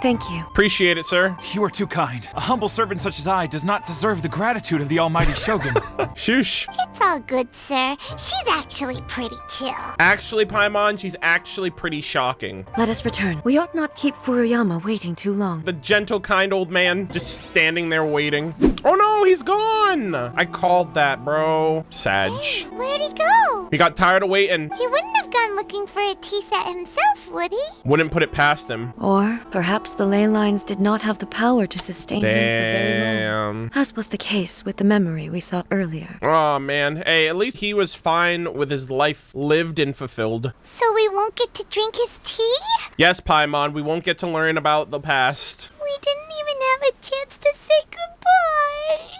Thank you. Appreciate it, sir. You are too kind. A humble servant such as I does not deserve the gratitude of the Almighty Shogun. Shush. It's all good, sir. She's actually pretty chill. Actually, Paimon, she's actually pretty shocking. Let us return. We ought not keep Furuyama waiting too long. The gentle, kind old man just standing there waiting. Oh no, he's gone. I called that, bro. Sag. Hey, where'd he go? He got tired of waiting. He wouldn't have gone looking for a tea set himself, would he? Wouldn't put it past him. Or perhaps the ley lines did not have the power to sustain him for very long. As was the case with the memory we saw earlier. Oh man, hey, at least he was fine with his life lived and fulfilled. So we won't get to drink his tea? Yes, Paimon, we won't get to learn about the past. We didn't even have a chance to say goodbye.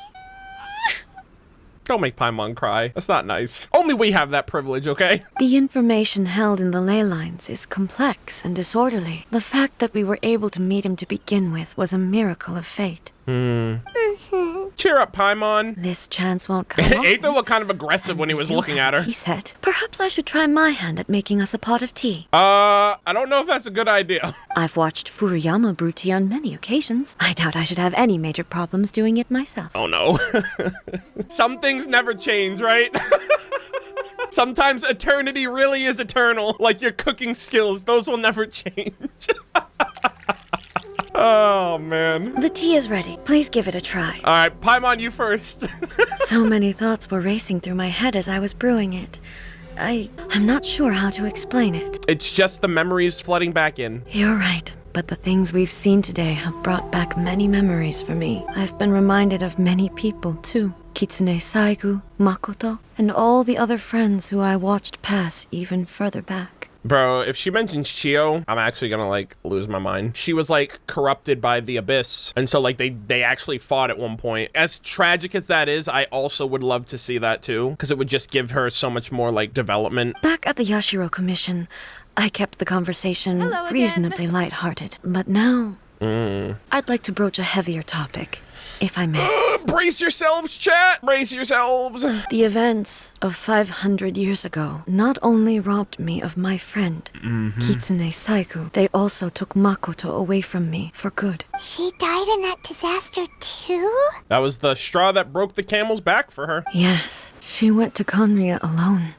Don't make Paimon cry. That's not nice. Only we have that privilege, okay? The information held in the ley lines is complex and disorderly. The fact that we were able to meet him to begin with was a miracle of fate. Cheer up, Paimon. This chance won't come often. Aether looked kind of aggressive when he was looking at her. Tea set. Perhaps I should try my hand at making us a pot of tea. I don't know if that's a good idea. I've watched Furuyama brew tea on many occasions. I doubt I should have any major problems doing it myself. Oh no. Some things never change, right? Sometimes eternity really is eternal. Like your cooking skills, those will never change. Oh, man. The tea is ready. Please give it a try. All right, Paimon, you first. So many thoughts were racing through my head as I was brewing it. I'm not sure how to explain it. It's just the memories flooding back in. You're right. But the things we've seen today have brought back many memories for me. I've been reminded of many people, too. Kitsune Saigu, Makoto, and all the other friends who I watched pass even further back. Bro, if she mentions Chio, I'm actually gonna, like, lose my mind. She was, like, corrupted by the Abyss. And so, like, they actually fought at one point. As tragic as that is, I also would love to see that, too. Because it would just give her so much more, like, development. Back at the Yashiro Commission, I kept the conversation reasonably lighthearted. But now, I'd like to broach a heavier topic, if I may. Brace yourselves, chat! Brace yourselves! The events of 500 years ago not only robbed me of my friend, Kitsune Saigu, they also took Makoto away from me for good. She died in that disaster too? That was the straw that broke the camel's back for her. Yes, she went to Conria alone,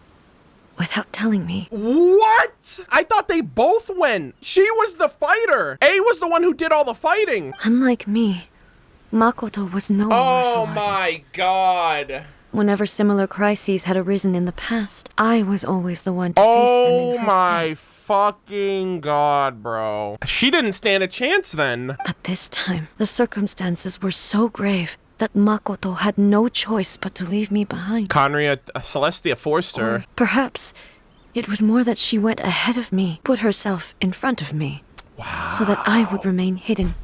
without telling me. What? I thought they both went. She was the fighter. A was the one who did all the fighting. Unlike me, Makoto was no martial artist. My god. Whenever similar crises had arisen in the past, I was always the one to face them in her my stead. fucking god, bro. She didn't stand a chance then. But this time, the circumstances were so grave that Makoto had no choice but to leave me behind. Conria Celestia forced her. Or perhaps it was more that she went ahead of me, put herself in front of me, so that I would remain hidden.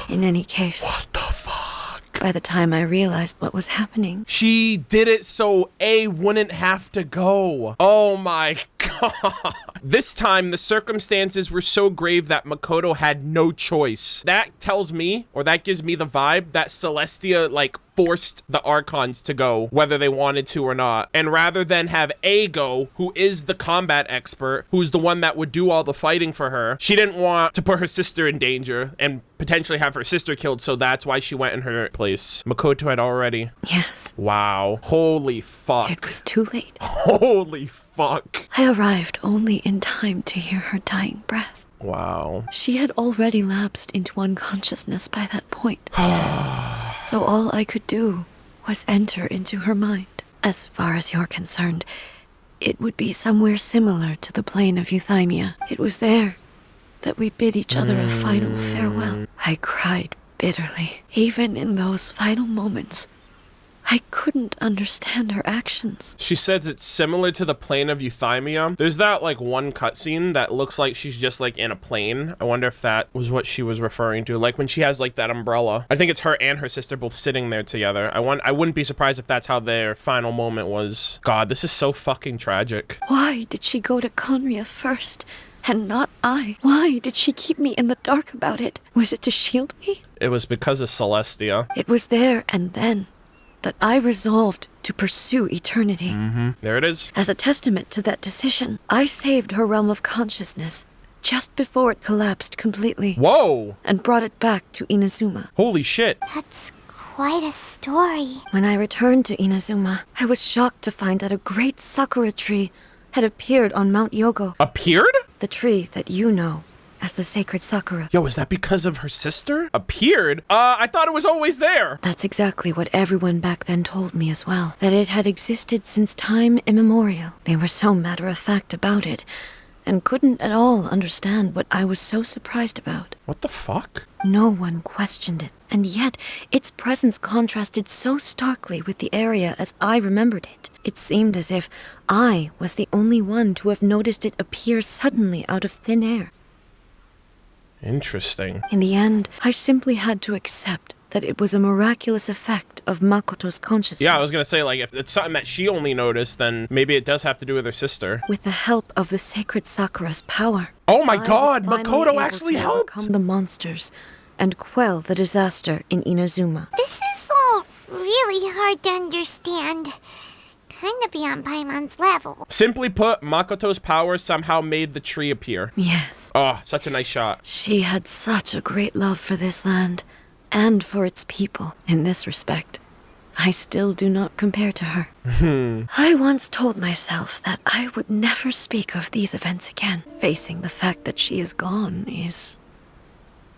In any case, What the fuck? by the time I realized what was happening, She did it so A wouldn't have to go. Oh my god. This time, the circumstances were so grave that Makoto had no choice. That tells me, or that gives me the vibe, that Celestia, like, forced the Archons to go, whether they wanted to or not. And rather than have A go, who is the combat expert, who's the one that would do all the fighting for her, she didn't want to put her sister in danger and potentially have her sister killed, so that's why she went in her place. Makoto had already. yes, Wow. Holy fuck. it was too late. Holy fuck. I arrived only in time to hear her dying breath. Wow. She had already lapsed into unconsciousness by that point. So all I could do was enter into her mind. As far as you're concerned, it would be somewhere similar to the plane of Euthymia. It was there that we bid each other a final farewell. I cried bitterly. Even in those final moments, I couldn't understand her actions. She says it's similar to the plane of Euthymia. There's that, like, one cutscene that looks like she's just, like, in a plane. I wonder if that was what she was referring to. Like, when she has, like, that umbrella. I think it's her and her sister both sitting there together. I wouldn't be surprised if that's how their final moment was. God, this is so fucking tragic. Why did she go to Conria first and not I. Why did she keep me in the dark about it? Was it to shield me? It was because of Celestia. It was there and then that I resolved to pursue eternity. There it is. As a testament to that decision, I saved her realm of consciousness just before it collapsed completely. Whoa! And brought it back to Inazuma. Holy shit. That's quite a story. When I returned to Inazuma, I was shocked to find that a great sakura tree had appeared on Mount Yogo. Appeared? The tree that you know as the sacred sakura. Yo, is that because of her sister? Appeared? I thought it was always there. That's exactly what everyone back then told me as well. That it had existed since time immemorial. They were so matter-of-fact about it, and couldn't at all understand what I was so surprised about. What the fuck? No one questioned it, and yet its presence contrasted so starkly with the area as I remembered it. It seemed as if I was the only one to have noticed it appear suddenly out of thin air. Interesting. In the end, I simply had to accept that it was a miraculous effect of Makoto's consciousness. Yeah, I was gonna say, like, if it's something that she only noticed, then maybe it does have to do with her sister. With the help of the sacred sakura's power. Oh my I god, was finally Makoto able actually to helped! overcome the monsters and quell the disaster in Inazuma. This is all really hard to understand. Kinda beyond Paimon's level. Simply put, Makoto's power somehow made the tree appear. Yes. Oh, such a nice shot. She had such a great love for this land, and for its people. In this respect, I still do not compare to her. I once told myself that I would never speak of these events again. Facing the fact that she is gone is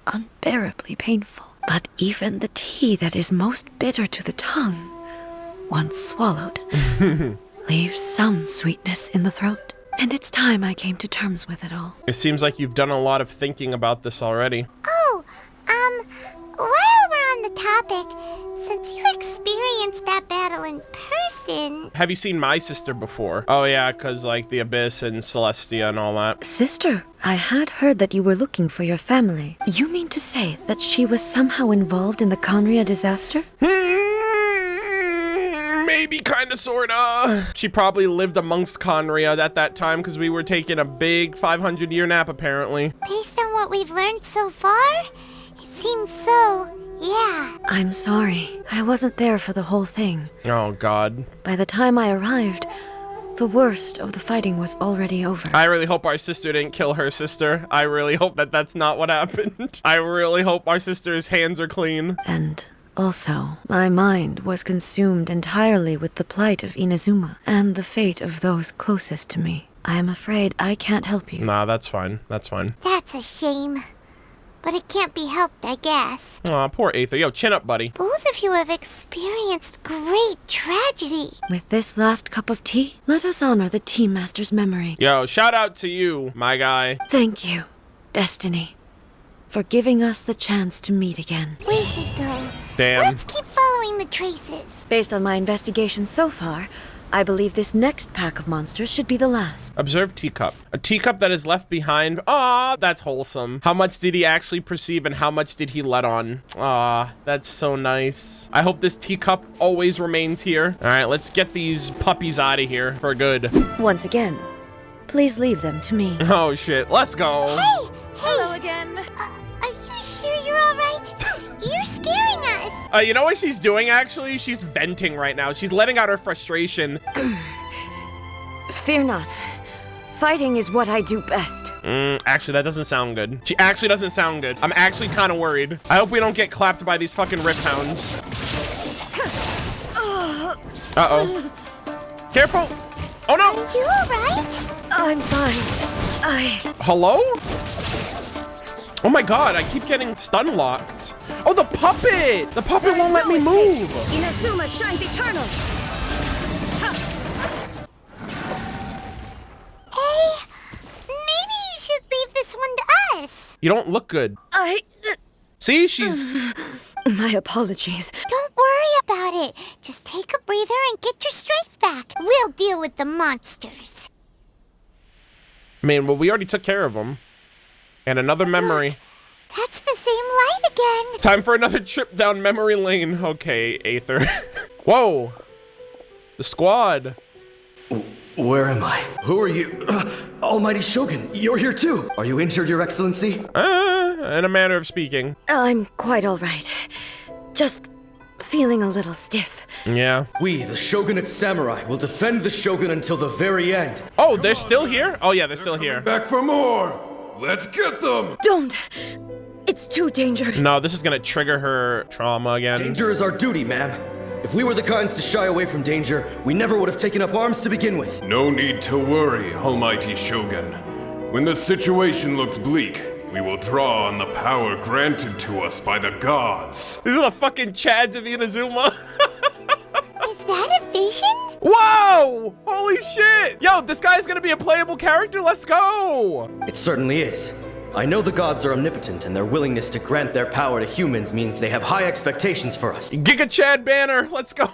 unbearably painful. But even the tea that is most bitter to the tongue, once swallowed, leaves some sweetness in the throat. And it's time I came to terms with it all. It seems like you've done a lot of thinking about this already. Oh, while we're on the topic, since you experienced that battle in person... Have you seen my sister before? Oh yeah, cause like the Abyss and Celestia and all that. Sister, I had heard that you were looking for your family. You mean to say that she was somehow involved in the Conria disaster? Maybe, kinda, sorta. She probably lived amongst Conria at that time because we were taking a big 500-year nap, apparently. Based on what we've learned so far, it seems so, yeah. I'm sorry. I wasn't there for the whole thing. Oh, God. By the time I arrived, the worst of the fighting was already over. I really hope our sister didn't kill her sister. I really hope that that's not what happened. I really hope our sister's hands are clean. And also, my mind was consumed entirely with the plight of Inazuma and the fate of those closest to me. I am afraid I can't help you. Nah, that's fine. That's fine. That's a shame. But it can't be helped, I guess. Aw, poor Aether. Yo, chin up, buddy. Both of you have experienced great tragedy. With this last cup of tea, let us honor the Tea Master's memory. Yo, shout out to you, my guy. Thank you, Destiny, for giving us the chance to meet again. We should go. Damn. Let's keep following the traces. Based on my investigation so far, I believe this next pack of monsters should be the last. Observe teacup. A teacup that is left behind. Aw, that's wholesome. How much did he actually perceive and how much did he let on? Aw, that's so nice. I hope this teacup always remains here. All right, let's get these puppies out of here for good. Once again, please leave them to me. Oh, shit. Let's go. Hey! Hello again. Are you sure you're all right? You're scaring us. You know what she's doing, actually? She's venting right now. She's letting out her frustration. Fear not. Fighting is what I do best. Actually, that doesn't sound good. She actually doesn't sound good. I'm actually kind of worried. I hope we don't get clapped by these fucking rip hounds. Uh-oh. Careful. Oh, no. Are you all right? I'm fine. Hello? Oh my god, I keep getting stun locked. Oh, the puppet! The puppet won't let me move. Inazuma shines eternal. Hey, maybe you should leave this one to us. You don't look good. See, she's... My apologies. Don't worry about it. Just take a breather and get your strength back. We'll deal with the monsters. Man, well, we already took care of them. And another memory. Look, that's the same light again. Time for another trip down memory lane. Okay, Aether. Whoa. The squad. Where am I? Who are you? Almighty Shogun, you're here too. Are you injured, Your Excellency? In a manner of speaking. I'm quite all right. Just feeling a little stiff. Yeah. We, the Shogunate Samurai, will defend the Shogun until the very end. Oh, they're still here? Oh yeah, they're still here. Back for more! Let's get them! Don't! It's too dangerous. No, this is gonna trigger her trauma again. Danger is our duty, ma'am. If we were the kinds to shy away from danger, we never would have taken up arms to begin with. No need to worry, Almighty Shogun. When the situation looks bleak, we will draw on the power granted to us by the gods. These are the fucking Chads of Inazuma. Is that a vision? Whoa! Holy shit! Yo, this guy's gonna be a playable character? Let's go! It certainly is. I know the gods are omnipotent, and their willingness to grant their power to humans means they have high expectations for us. Giga Chad banner, let's go.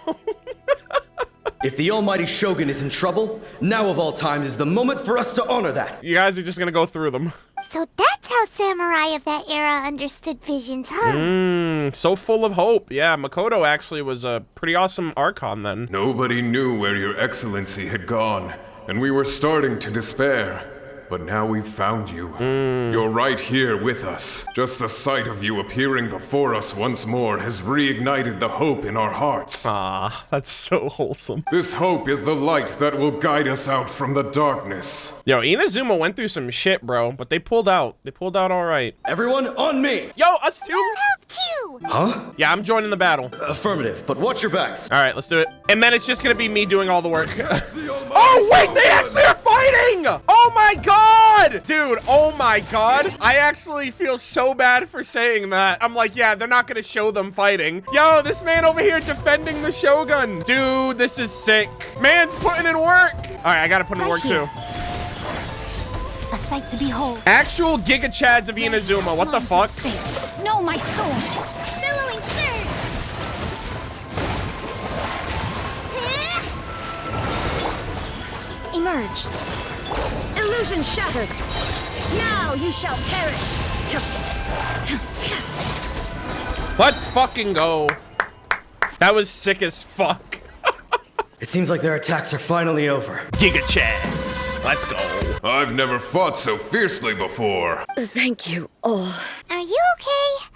If the Almighty Shogun is in trouble, now of all times is the moment for us to honor that. You guys are just gonna go through them. So that's how samurai of that era understood visions, huh? So full of hope. Yeah, Makoto actually was a pretty awesome Archon then. Nobody knew where Your Excellency had gone, and we were starting to despair. But now we've found you. You're right here with us. Just the sight of you appearing before us once more has reignited the hope in our hearts. Ah, that's so wholesome. This hope is the light that will guide us out from the darkness. Yo, Inazuma went through some shit, bro, but they pulled out. They pulled out all right. Everyone, on me! Yo, us too? Help too! Huh? Yeah, I'm joining the battle. Affirmative, but watch your backs. All right, let's do it. And then it's just gonna be me doing all the work. Oh, wait, they actually are fighting! Oh my god! Dude, oh my god. I actually feel so bad for saying that. I'm like, yeah, they're not gonna show them fighting. Yo, this man over here defending the Shogun. Dude, this is sick. Man's putting in work. All right, I gotta put in work too. A sight to behold. Actual Giga Chads of Inazuma, what the fuck? No, my soul. Billowing surge. Emerge. Illusion shattered. Now you shall perish. Let's fucking go. That was sick as fuck. It seems like their attacks are finally over. Giga Chads, let's go. I've never fought so fiercely before. Thank you all. Are you okay?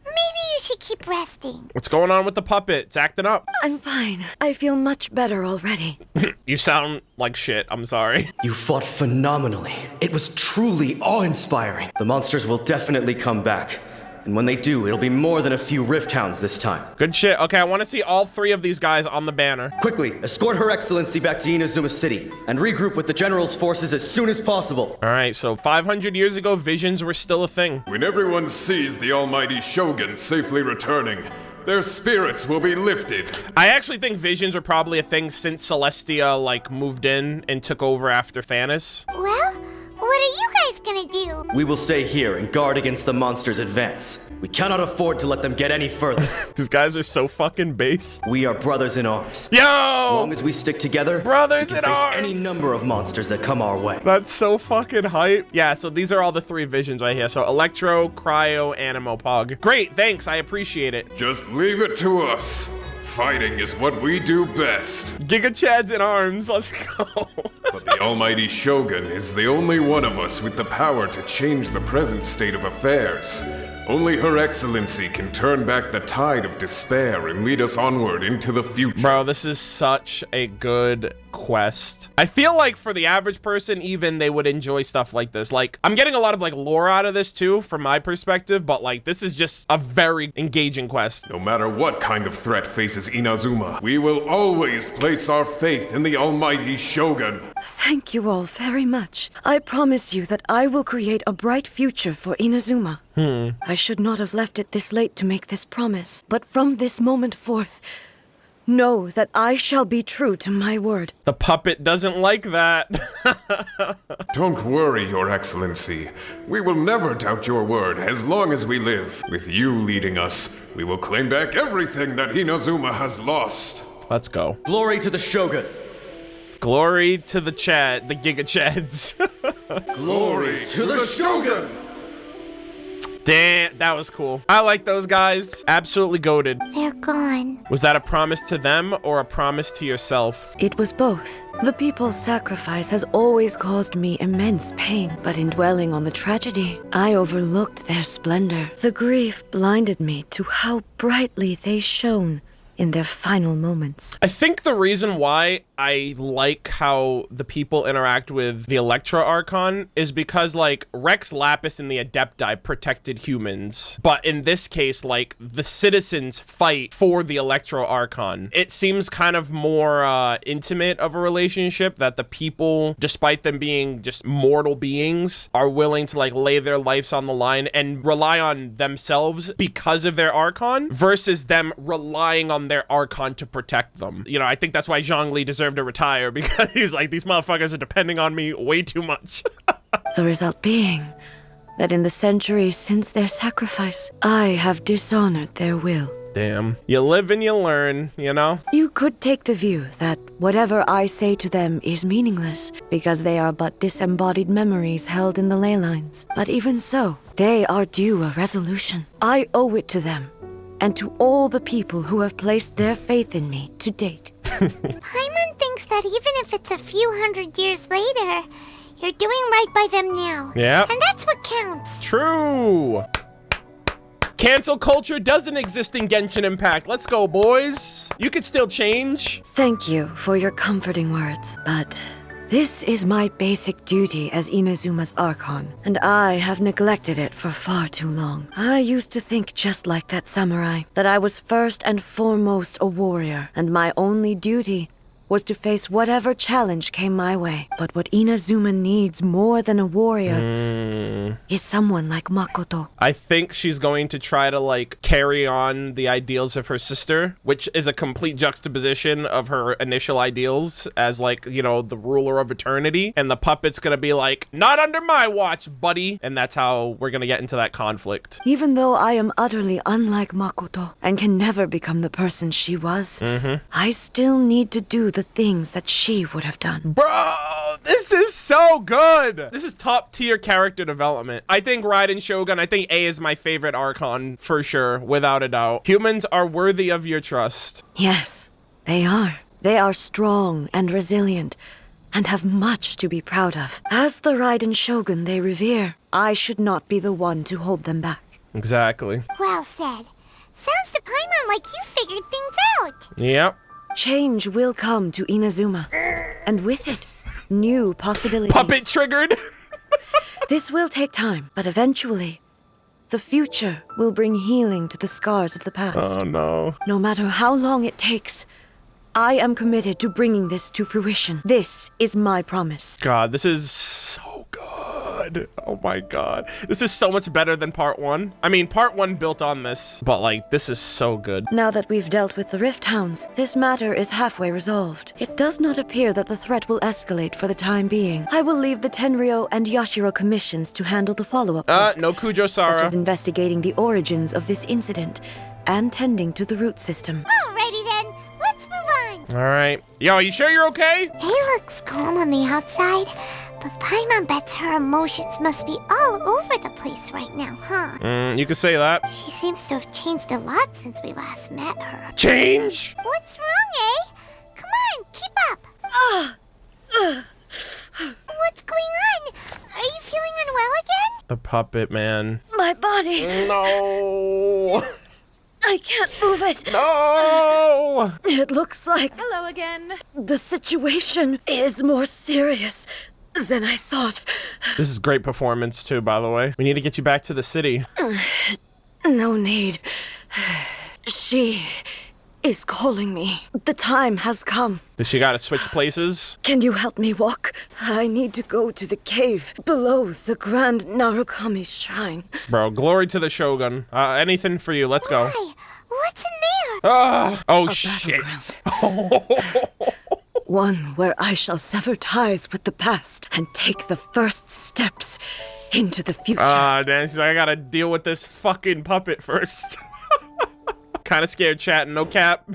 Maybe you should keep resting. What's going on with the puppet? It's acting up. I'm fine. I feel much better already. You sound like shit. I'm sorry. You fought phenomenally. It was truly awe-inspiring. The monsters will definitely come back. And when they do, it'll be more than a few rift hounds this time. Good shit. Okay, I want to see all three of these guys on the banner. Quickly, escort Her Excellency back to Inazuma City and regroup with the General's forces as soon as possible. All right, so 500 years ago, visions were still a thing. When everyone sees the Almighty Shogun safely returning, their spirits will be lifted. I actually think visions are probably a thing since Celestia, like, moved in and took over after Thanos. Well, what are you guys gonna do? We will stay here and guard against the monsters' advance. We cannot afford to let them get any further. These guys are so fucking based. We are brothers in arms. Yo! As long as we stick together, brothers we in can face arms! any number of monsters that come our way. That's so fucking hype. Yeah, so these are all the three visions right here. So Electro, Cryo, Animo, Pog. Great, thanks, I appreciate it. Just leave it to us. Fighting is what we do best. Giga Chads in arms, let's go. But the Almighty Shogun is the only one of us with the power to change the present state of affairs. Only Her Excellency can turn back the tide of despair and lead us onward into the future. Bro, this is such a good quest. I feel like for the average person, even, they would enjoy stuff like this. Like, I'm getting a lot of, like, lore out of this, too, from my perspective, but, like, this is just a very engaging quest. No matter what kind of threat faces Inazuma, we will always place our faith in the Almighty Shogun. Thank you all very much. I promise you that I will create a bright future for Inazuma. I should not have left it this late to make this promise, but from this moment forth, know that I shall be true to my word. The puppet doesn't like that. Don't worry, Your Excellency. We will never doubt your word as long as we live. With you leading us, we will claim back everything that Inazuma has lost. Let's go. Glory to the Shogun. Glory to the Giga Chads. Glory to the Shogun! Damn, that was cool. I like those guys. Absolutely goated. They're gone. Was that a promise to them or a promise to yourself? It was both. The people's sacrifice has always caused me immense pain, but in dwelling on the tragedy, I overlooked their splendor. The grief blinded me to how brightly they shone in their final moments. I think the reason why I like how the people interact with the Electra Archon is because, like, Rex Lapis and the Adepti protected humans. But in this case, like, the citizens fight for the Electro Archon. It seems kind of more intimate of a relationship that the people, despite them being just mortal beings, are willing to, like, lay their lives on the line and rely on themselves because of their Archon versus them relying on their Archon to protect them. You know, I think that's why Zhongli deserved to retire, because he's like, these motherfuckers are depending on me way too much. The result being that in the centuries since their sacrifice, I have dishonored their will. Damn. You live and you learn, you know? You could take the view that whatever I say to them is meaningless, because they are but disembodied memories held in the ley lines. But even so, they are due a resolution. I owe it to them, and to all the people who have placed their faith in me to date. Paimon thinks that even if it's a few hundred years later, you're doing right by them now. Yeah. And that's what counts. True. Cancel culture doesn't exist in Genshin Impact. Let's go, boys. You could still change. Thank you for your comforting words, but this is my basic duty as Inazuma's Archon, and I have neglected it for far too long. I used to think just like that samurai, that I was first and foremost a warrior, and my only duty was to face whatever challenge came my way. But what Inazuma needs more than a warrior is someone like Makoto. I think she's going to try to, like, carry on the ideals of her sister, which is a complete juxtaposition of her initial ideals as, like, you know, the ruler of eternity. And the puppet's gonna be like, not under my watch, buddy. And that's how we're gonna get into that conflict. Even though I am utterly unlike Makoto and can never become the person she was, I still need to do the things that she would have done. Bro, this is so good. This is top tier character development. I think Raiden Shogun, I think A is my favorite Archon for sure, without a doubt. Humans are worthy of your trust. Yes, they are. They are strong and resilient and have much to be proud of. As the Raiden Shogun they revere, I should not be the one to hold them back. Exactly. Well said. Sounds to Paimon like you figured things out. Yep. Change will come to Inazuma, and with it, new possibilities. Puppet triggered. This will take time, but eventually, the future will bring healing to the scars of the past. Oh no. No matter how long it takes, I am committed to bringing this to fruition. This is my promise. God, this is so good. Oh my God. This is so much better than part one. I mean, part one built on this, but like, this is so good. Now that we've dealt with the Rift Hounds, this matter is halfway resolved. It does not appear that the threat will escalate for the time being. I will leave the Tenryo and Yashiro commissions to handle the follow-up work, No Kujo-Sara. such as investigating the origins of this incident and tending to the root system. Alrighty then, let's move on. All right. Yo, you sure you're okay? He looks calm on the outside, but Paimon bets her emotions must be all over the place right now, huh? You could say that. She seems to have changed a lot since we last met her. Change? What's wrong, eh? Come on, keep up. What's going on? Are you feeling unwell again? The puppet, man. My body! No. I can't move it! No. It looks like Hello again. the situation is more serious than I thought. This is great performance too, by the way. We need to get you back to the city. No need. She is calling me. The time has come. Does she gotta switch places? Can you help me walk? I need to go to the cave below the Grand Narukami Shrine. Bro, glory to the Shogun. Anything for you. Let's go. Hey, what's in there? Oh, A shit. battleground. One where I shall sever ties with the past and take the first steps into the future. Dan, she's like, I gotta deal with this fucking puppet first. Kinda scared, chat, no cap.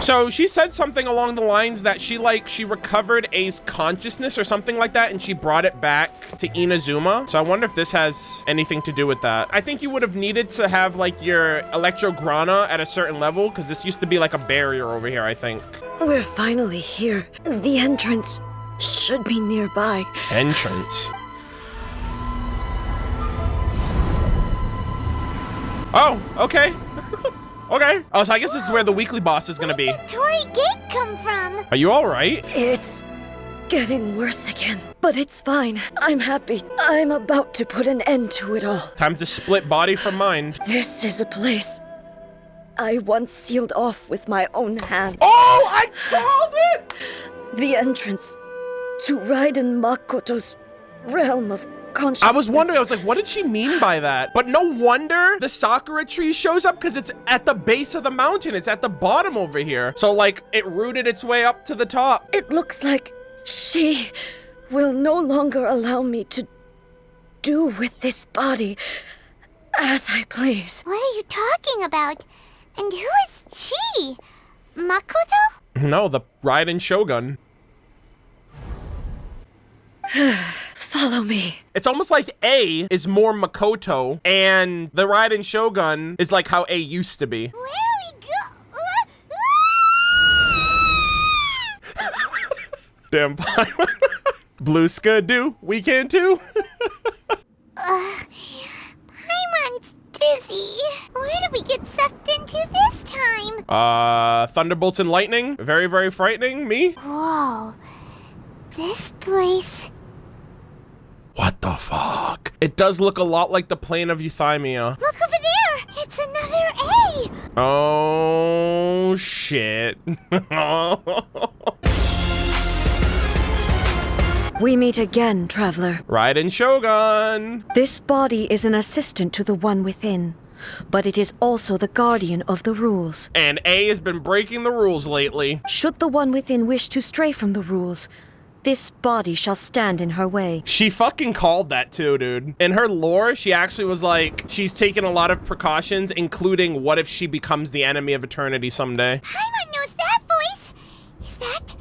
So she said something along the lines that she recovered A's consciousness or something like that, and she brought it back to Inazuma. So I wonder if this has anything to do with that. I think you would have needed to have like your Electrograna at a certain level, because this used to be like a barrier over here, I think. We're finally here. The entrance should be nearby. Entrance. Oh, okay. Okay. Oh, so I guess this is where the weekly boss is gonna be. Where did the Torii Gate come from? Are you all right? It's getting worse again, but it's fine. I'm happy. I'm about to put an end to it all. Time to split body from mind. This is a place I once sealed off with my own hand. Oh, I called it! The entrance to Raiden Makoto's realm of consciousness. I was wondering, I was like, what did she mean by that? But no wonder the Sakura tree shows up, because it's at the base of the mountain. It's at the bottom over here. So like, it rooted its way up to the top. It looks like she will no longer allow me to do with this body as I please. What are you talking about? And who is she? Makoto? No, the Raiden Shogun. Follow me. It's almost like A is more Makoto, and the Raiden Shogun is like how A used to be. Where are we go? Damn pirate. Blue Skidoo, we can too. Paimon's dizzy. Where did we get sucked into this time? Thunderbolts and lightning. Very, very frightening. Me? Whoa. This place... What the fuck? It does look a lot like the plane of Euthymia. Look over there! It's another A! Oh, shit. We meet again, traveler. Raiden Shogun. This body is an assistant to the one within, but it is also the guardian of the rules. And A has been breaking the rules lately. Should the one within wish to stray from the rules, this body shall stand in her way. She fucking called that too, dude. In her lore, she actually was like, she's taken a lot of precautions, including what if she becomes the enemy of eternity someday. Paimon knows that voice! Is that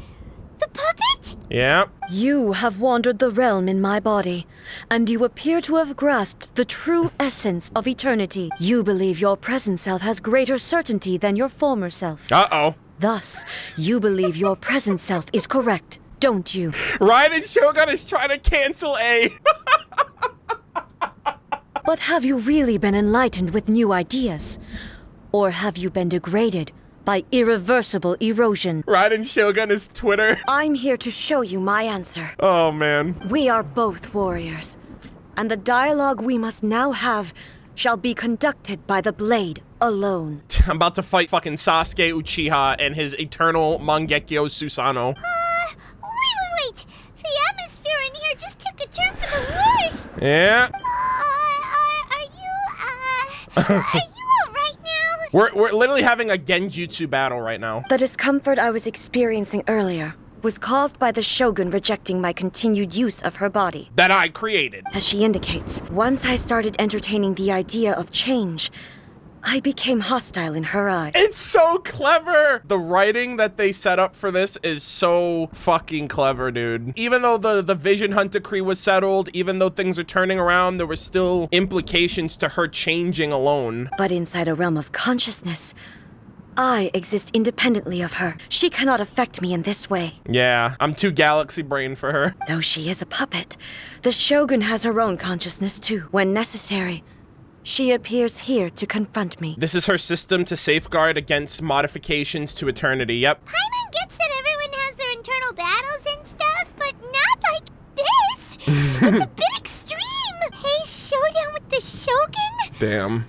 the puppet? Yeah. You have wandered the realm in my body, and you appear to have grasped the true essence of eternity. You believe your present self has greater certainty than your former self. Uh-oh. Thus, you believe your present self is correct, don't you? Raiden Shogun is trying to cancel A. But have you really been enlightened with new ideas? Or have you been degraded by irreversible erosion? Raiden Shogun is Twitter. I'm here to show you my answer. Oh, man. We are both warriors, and the dialogue we must now have shall be conducted by the blade alone. I'm about to fight fucking Sasuke Uchiha and his eternal Mangekyo Susanoo. Wait! The atmosphere in here just took a turn for the worse! Yeah. Are you alright now? We're literally having a genjutsu battle right now. The discomfort I was experiencing earlier was caused by the Shogun rejecting my continued use of her body. That I created. As she indicates, once I started entertaining the idea of change, I became hostile in her eyes. It's so clever! The writing that they set up for this is so fucking clever, dude. Even though the Vision Hunt decree was settled, even though things are turning around, there were still implications to her changing alone. But inside a realm of consciousness, I exist independently of her. She cannot affect me in this way. Yeah, I'm too galaxy brain for her. Though she is a puppet, the Shogun has her own consciousness too. When necessary, she appears here to confront me. This is her system to safeguard against modifications to eternity, yep. Paimon gets that everyone has their internal battles and stuff, but not like this! It's a bit extreme! Hey, showdown with the Shogun? Damn.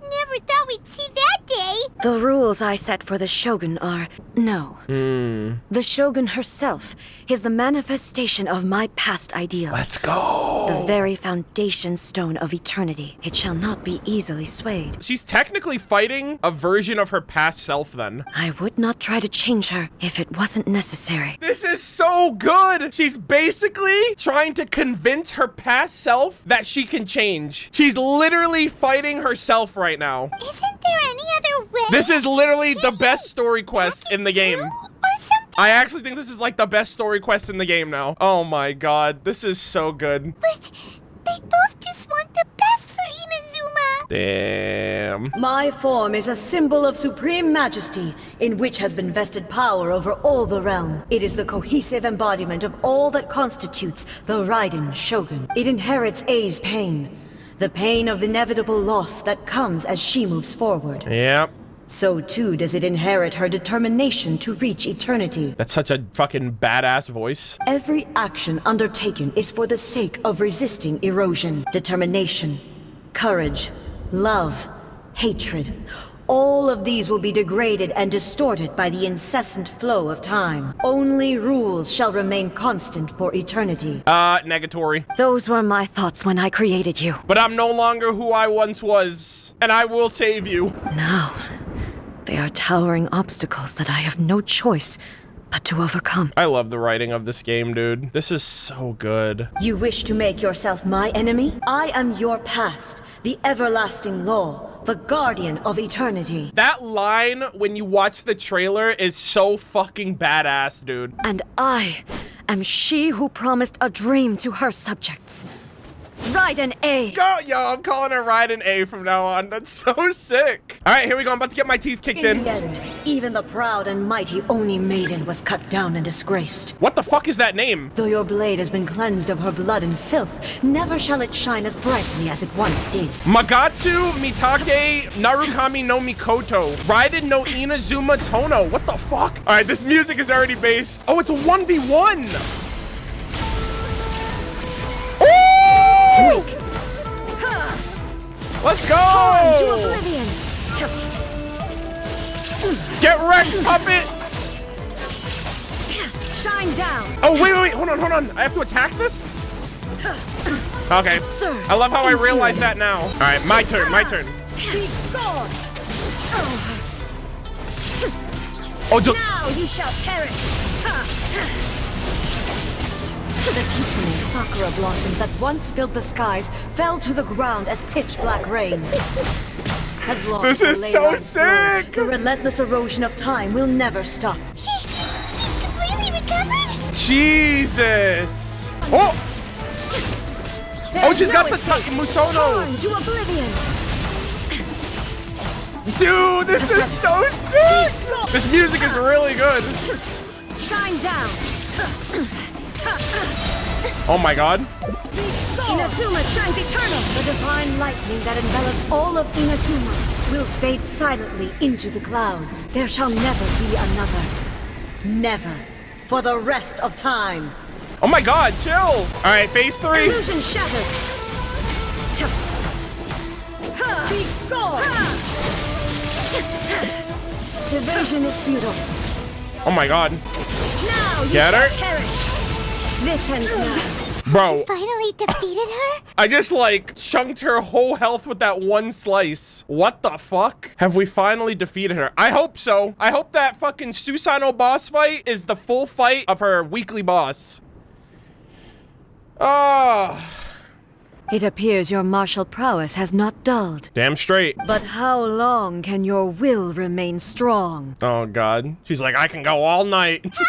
Never thought we'd see that day! The rules I set for the Shogun are... no. The Shogun herself is the manifestation of my past ideals. Let's go! The very foundation stone of eternity. It shall not be easily swayed. She's technically fighting a version of her past self then. I would not try to change her if it wasn't necessary. This is so good! She's basically trying to convince her past self that she can change. She's literally fighting herself right now. Isn't there any other way? then? This is literally the best story quest in the game. Or something? I actually think this is like the best story quest in the game now. Oh my god, this is so good. But they both just want the best for Inazuma. Damn. My form is a symbol of supreme majesty, in which has been vested power over all the realm. It is the cohesive embodiment of all that constitutes the Raiden Shogun. It inherits A's pain, the pain of inevitable loss that comes as she moves forward. Yep. So too does it inherit her determination to reach eternity. That's such a fucking badass voice. Every action undertaken is for the sake of resisting erosion. Determination, courage, love, hatred. All of these will be degraded and distorted by the incessant flow of time. Only rules shall remain constant for eternity. Negatory. Those were my thoughts when I created you. But I'm no longer who I once was, and I will save you. Now, they are towering obstacles that I have no choice but to overcome. I love the writing of this game, dude. This is so good. You wish to make yourself my enemy? I am your past, the everlasting law, the guardian of eternity. That line when you watch the trailer is so fucking badass, dude. And I am she who promised a dream to her subjects. Raiden A. Go, yo, I'm calling her Raiden A from now on. That's so sick. All right, here we go. I'm about to get my teeth kicked in. In the end, even the proud and mighty Oni Maiden was cut down and disgraced. What the fuck is that name? Though your blade has been cleansed of her blood and filth, never shall it shine as brightly as it once did. Magatsu Mitake Narukami no Mikoto. Raiden no Inazuma Tono. What the fuck? All right, this music is already based. Oh, it's a 1v1. Tweak. Let's go! To oblivion. Get wrecked, puppet! Shine down. Oh, wait, hold on. I have to attack this? Okay. I love how I realize that now. All right, my turn. Be gone. Oh, Now you shall perish. The Kitsune sakura blossoms that once filled the skies fell to the ground as pitch black rain. As long This as is the so ley lines sick! flow, the relentless erosion of time will never stop. She's completely recovered? Jesus! Oh! Oh, she's got the Musono! To oblivion. Dude, this is so sick! This music is really good. Shine down. Oh my god. Inazuma shines eternal. The divine lightning that envelops all of Inazuma will fade silently into the clouds. There shall never be another. Never. For the rest of time. Oh my god, chill! Alright, phase 3. Illusion shattered. Be gone. Evasion is futile. Oh my god. Now you Get shall her? perish. This ends now. Bro, Finally defeated her? I just like chunked her whole health with that one slice. What the fuck? Have we finally defeated her? I hope so. I hope that fucking Susanoo boss fight is the full fight of her weekly boss. Ah. It appears your martial prowess has not dulled. Damn straight. But how long can your will remain strong? Oh god. She's like, I can go all night. How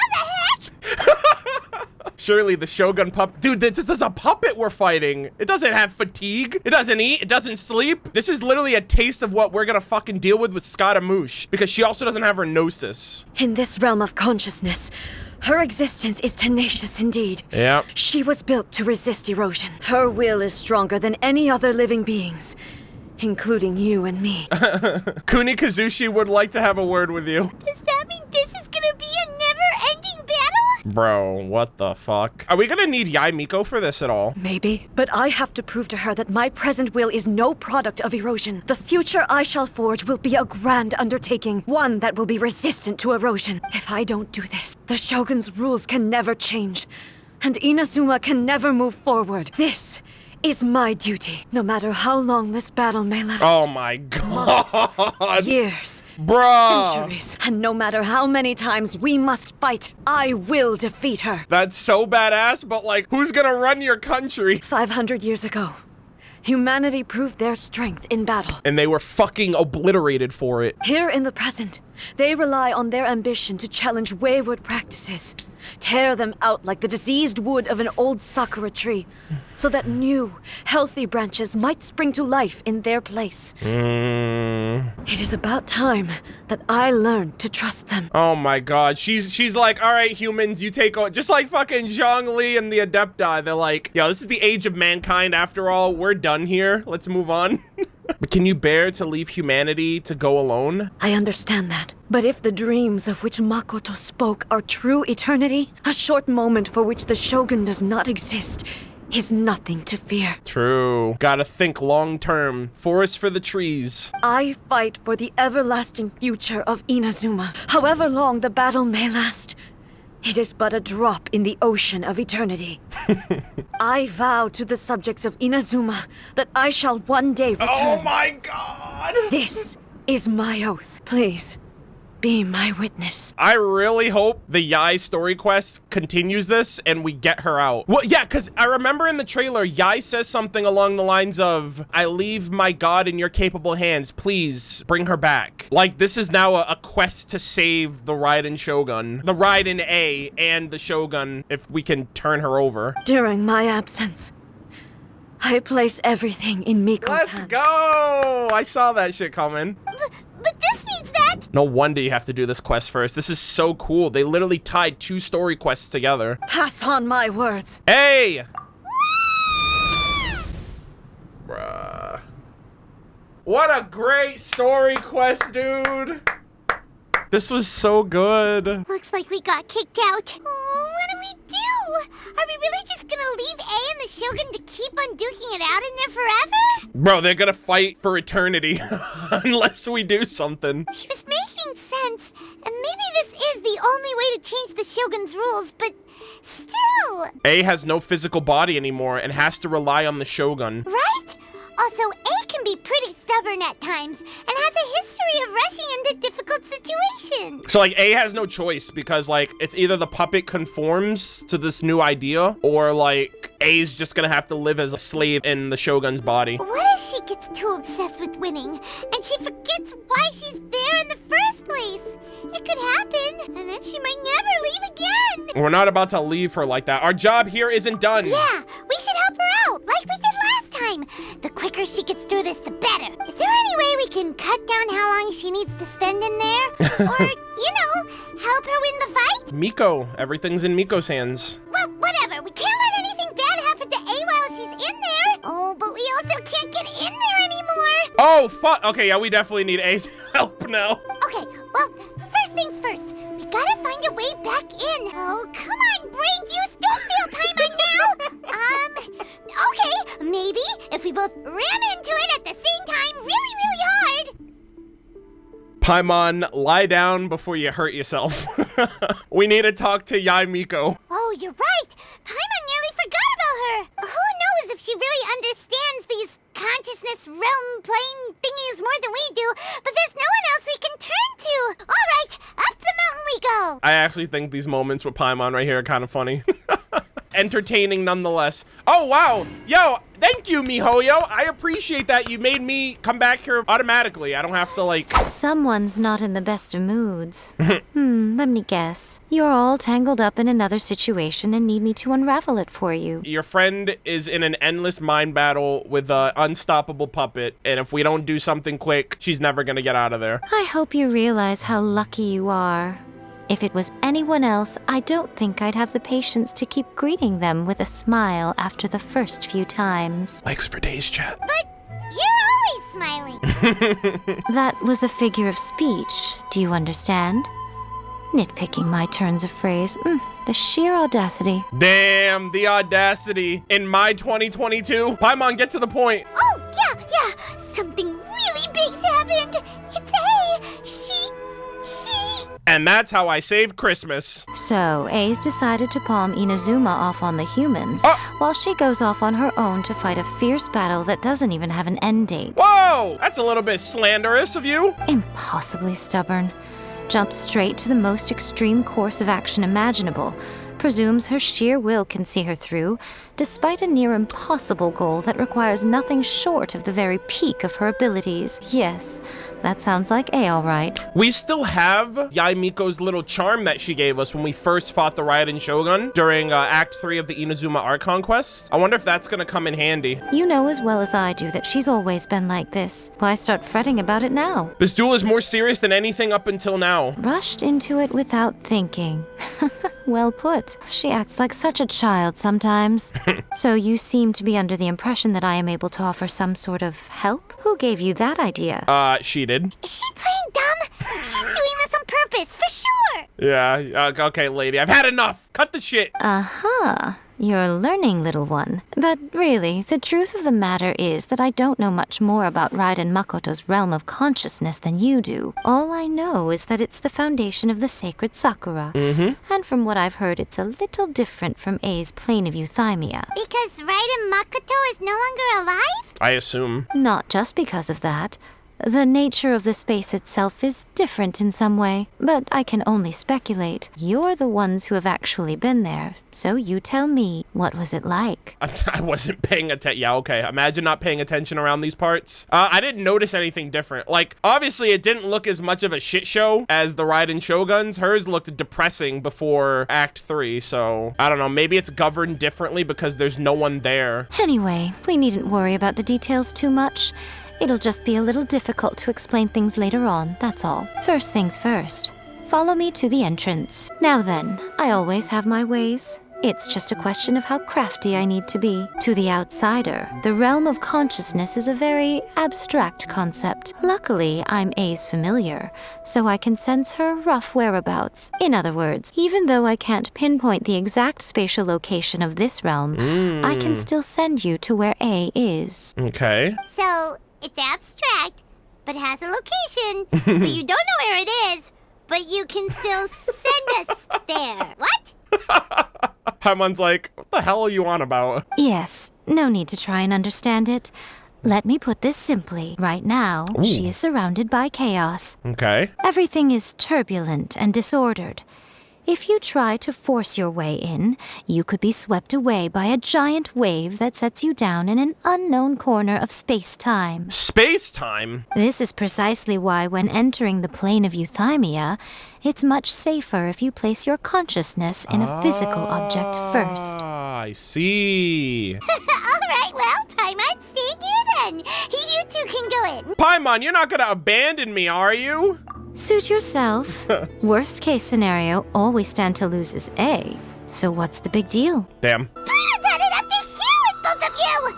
the heck? Surely the Shogun pup. Dude, this is a puppet we're fighting. It doesn't have fatigue. It doesn't eat. It doesn't sleep. This is literally a taste of what we're gonna fucking deal with Scaramouche. Because she also doesn't have her gnosis. In this realm of consciousness, her existence is tenacious indeed. Yep. She was built to resist erosion. Her will is stronger than any other living beings, including you and me. Kuni Kazushi would like to have a word with you. Does that mean this is gonna be a never-ending battle? Bro, what the fuck? Are we gonna need Yae Miko for this at all? Maybe, but I have to prove to her that my present will is no product of erosion. The future I shall forge will be a grand undertaking, one that will be resistant to erosion. If I don't do this, the Shogun's rules can never change, and Inazuma can never move forward. This is my duty, no matter how long this battle may last. Oh my god. Years. Bruh. Centuries. And no matter how many times we must fight, I will defeat her. That's so badass, but like, who's gonna run your country? 500 years ago, humanity proved their strength in battle. And they were fucking obliterated for it. Here in the present, they rely on their ambition to challenge wayward practices, tear them out like the diseased wood of an old sakura tree, so that new, healthy branches might spring to life in their place. It is about time that I learned to trust them. Oh my god, she's like, all right, humans, you take over. Just like fucking Zhongli and the Adepti, they're like, yo, this is the age of mankind after all. We're done here. Let's move on. But can you bear to leave humanity to go alone? I understand that. But if the dreams of which Makoto spoke are true eternity, a short moment for which the Shogun does not exist is nothing to fear. True. Gotta think long term. Forest for the trees. I fight for the everlasting future of Inazuma. However long the battle may last, it is but a drop in the ocean of eternity. I vow to the subjects of Inazuma that I shall one day return. Oh my god! This is my oath. Please, be my witness. I really hope the Yae story quest continues this and we get her out. Well, yeah, because I remember in the trailer, Yae says something along the lines of, I leave my god in your capable hands. Please bring her back. Like, this is now a quest to save the Raiden Shogun. The Raiden A and the Shogun, if we can turn her over. During my absence, I place everything in Miko's hands. Let's go! I saw that shit coming. But this means that... No wonder you have to do this quest first. This is so cool. They literally tied 2 story quests together. Pass on my words. Hey! Bruh. What a great story quest, dude! This was so good. Looks like we got kicked out. Oh, what do we do? Are we really just gonna leave A and the Shogun to keep on duking it out in there forever? Bro, they're gonna fight for eternity unless we do something. She was making sense, and maybe this is the only way to change the Shogun's rules, but still. A has no physical body anymore and has to rely on the Shogun. Right? Also, A can be pretty stubborn at times and has a history of rushing into difficult situations. So, like, A has no choice because, like, it's either the puppet conforms to this new idea or, like, A's just gonna have to live as a slave in the Shogun's body. What if she gets too obsessed with winning and she forgets why she's there in the first place? It could happen, and then she might never leave again. We're not about to leave her like that. Our job here isn't done. Yeah, we should help her out, like we did last time. The quicker she gets through this, the better. Is there any way we can cut down how long she needs to spend in there? Or, you know, help her win the fight? Miko. Everything's in Miko's hands. Well, whatever. We can't let anything bad happen to A while she's in there. Oh, but we also can't get in there anymore. Oh, fuck. Okay, yeah, we definitely need A's help now. Okay, well, first things first. We gotta find a way back in. Oh, come on, brain juice. Don't feel Paimon now. Okay, maybe if we both ram into it at the same time really, really hard. Paimon, lie down before you hurt yourself. We need to talk to Yae Miko. Oh, you're right. Paimon nearly forgot about her. Who knows if she really understands these consciousness realm playing thingies more than we do, but there's no one else we can turn to. All right, up the mountain we go. I actually think these moments with Paimon right here are kind of funny. Entertaining nonetheless. Oh, wow. Yo, thank you, MiHoYo. I appreciate that you made me come back here automatically. I don't have to, like... Someone's not in the best of moods. Let me guess. You're all tangled up in another situation and need me to unravel it for you. Your friend is in an endless mind battle with an unstoppable puppet, and if we don't do something quick, she's never gonna get out of there. I hope you realize how lucky you are. If it was anyone else, I don't think I'd have the patience to keep greeting them with a smile after the first few times. Thanks for days, chat. But you're always smiling. That was a figure of speech. Do you understand? Nitpicking my turns of phrase. The sheer audacity. Damn, the audacity. In my 2022. Paimon, get to the point. Oh, yeah. Something really big's happened. It's A. She... And that's how I saved Christmas. So, A's decided to palm Inazuma off on the humans, while she goes off on her own to fight a fierce battle that doesn't even have an end date. Whoa! That's a little bit slanderous of you. Impossibly stubborn. Jumps straight to the most extreme course of action imaginable. Presumes her sheer will can see her through. despite a near impossible goal that requires nothing short of the very peak of her abilities. Yes, that sounds like A, all right. We still have Yae Miko's little charm that she gave us when we first fought the Raiden Shogun during Act 3 of the Inazuma Art Conquest. I wonder if that's gonna come in handy. You know as well as I do that she's always been like this. Why start fretting about it now? This duel is more serious than anything up until now. Rushed into it without thinking. Well put. She acts like such a child sometimes. So you seem to be under the impression that I am able to offer some sort of help? Who gave you that idea? She did. Is she playing dumb? She's doing this on purpose, for sure! Yeah, okay, lady. I've had enough. Cut the shit. Uh-huh. You're learning, little one. But really, the truth of the matter is that I don't know much more about Raiden Makoto's realm of consciousness than you do. All I know is that it's the foundation of the sacred Sakura. And from what I've heard, it's a little different from A's plane of euthymia. Because Raiden Makoto is no longer alive? I assume. Not just because of that. The nature of the space itself is different in some way, but I can only speculate. You're the ones who have actually been there, so you tell me, what was it like? I wasn't paying attention. Yeah, okay. Imagine not paying attention around these parts. I didn't notice anything different. Like, obviously, it didn't look as much of a shit show as the Raiden Shogun's. Hers looked depressing before Act 3, so I don't know. Maybe it's governed differently because there's no one there. Anyway, we needn't worry about the details too much. It'll just be a little difficult to explain things later on, that's all. First things first. Follow me to the entrance. Now then, I always have my ways. It's just a question of how crafty I need to be. To the outsider, the realm of consciousness is a very abstract concept. Luckily, I'm A's familiar, so I can sense her rough whereabouts. In other words, even though I can't pinpoint the exact spatial location of this realm, I can still send you to where A is. Okay. So, it's abstract, but has a location, but you don't know where it is, but you can still send us there. What? Paimon's like, what the hell are you on about? Yes, no need to try and understand it. Let me put this simply. Right now, she is surrounded by chaos. Okay. Everything is turbulent and disordered. If you try to force your way in, you could be swept away by a giant wave that sets you down in an unknown corner of space-time. Space-time? This is precisely why when entering the plane of euthymia, it's much safer if you place your consciousness in a physical object first. Ah, I see. Alright, well, Paimon, stay here then. You two can go in. Paimon, you're not gonna abandon me, are you? Suit yourself. Worst case scenario, all we stand to lose is A. So what's the big deal? Damn. Paimon's had it up to here with both of you!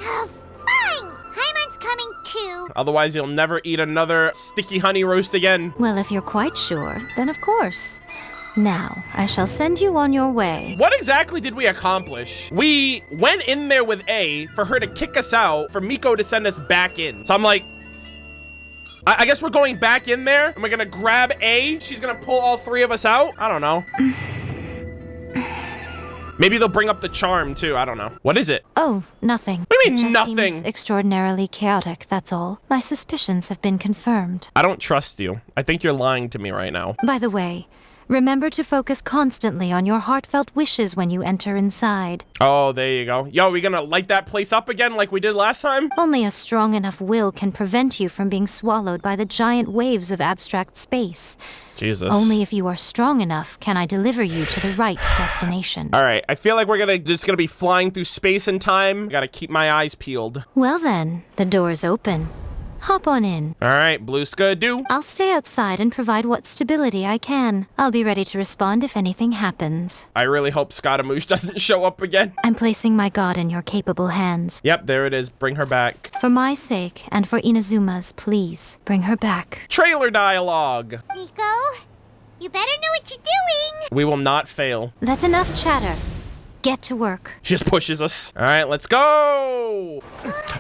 Oh, fine! Paimon's coming too. Otherwise, you'll never eat another sticky honey roast again. Well, if you're quite sure, then of course. Now, I shall send you on your way. What exactly did we accomplish? We went in there with A for her to kick us out, for Miko to send us back in. So I'm like, I guess we're going back in there and we're gonna grab A. She's gonna pull all three of us out. I don't know. Maybe they'll bring up the charm too. I don't know. What is it? Oh, nothing. What do you mean, it just nothing? Seems extraordinarily chaotic, that's all. My suspicions have been confirmed. I don't trust you. I think you're lying to me right now. By the way, remember to focus constantly on your heartfelt wishes when you enter inside. Oh, there you go. Yo, we gonna light that place up again like we did last time? Only a strong enough will can prevent you from being swallowed by the giant waves of abstract space. Jesus. Only if you are strong enough can I deliver you to the right destination. All right, I feel like we're just gonna be flying through space and time. Gotta keep my eyes peeled. Well then, the door's open. Hop on in. All right, blue skidoo. I'll stay outside and provide what stability I can. I'll be ready to respond if anything happens. I really hope Scaramouche doesn't show up again. I'm placing my god in your capable hands. Yep, there it is. Bring her back. For my sake, and for Inazuma's, please, bring her back. Trailer dialogue. Miko, you better know what you're doing. We will not fail. That's enough chatter. Get to work. She just pushes us. All right, let's go.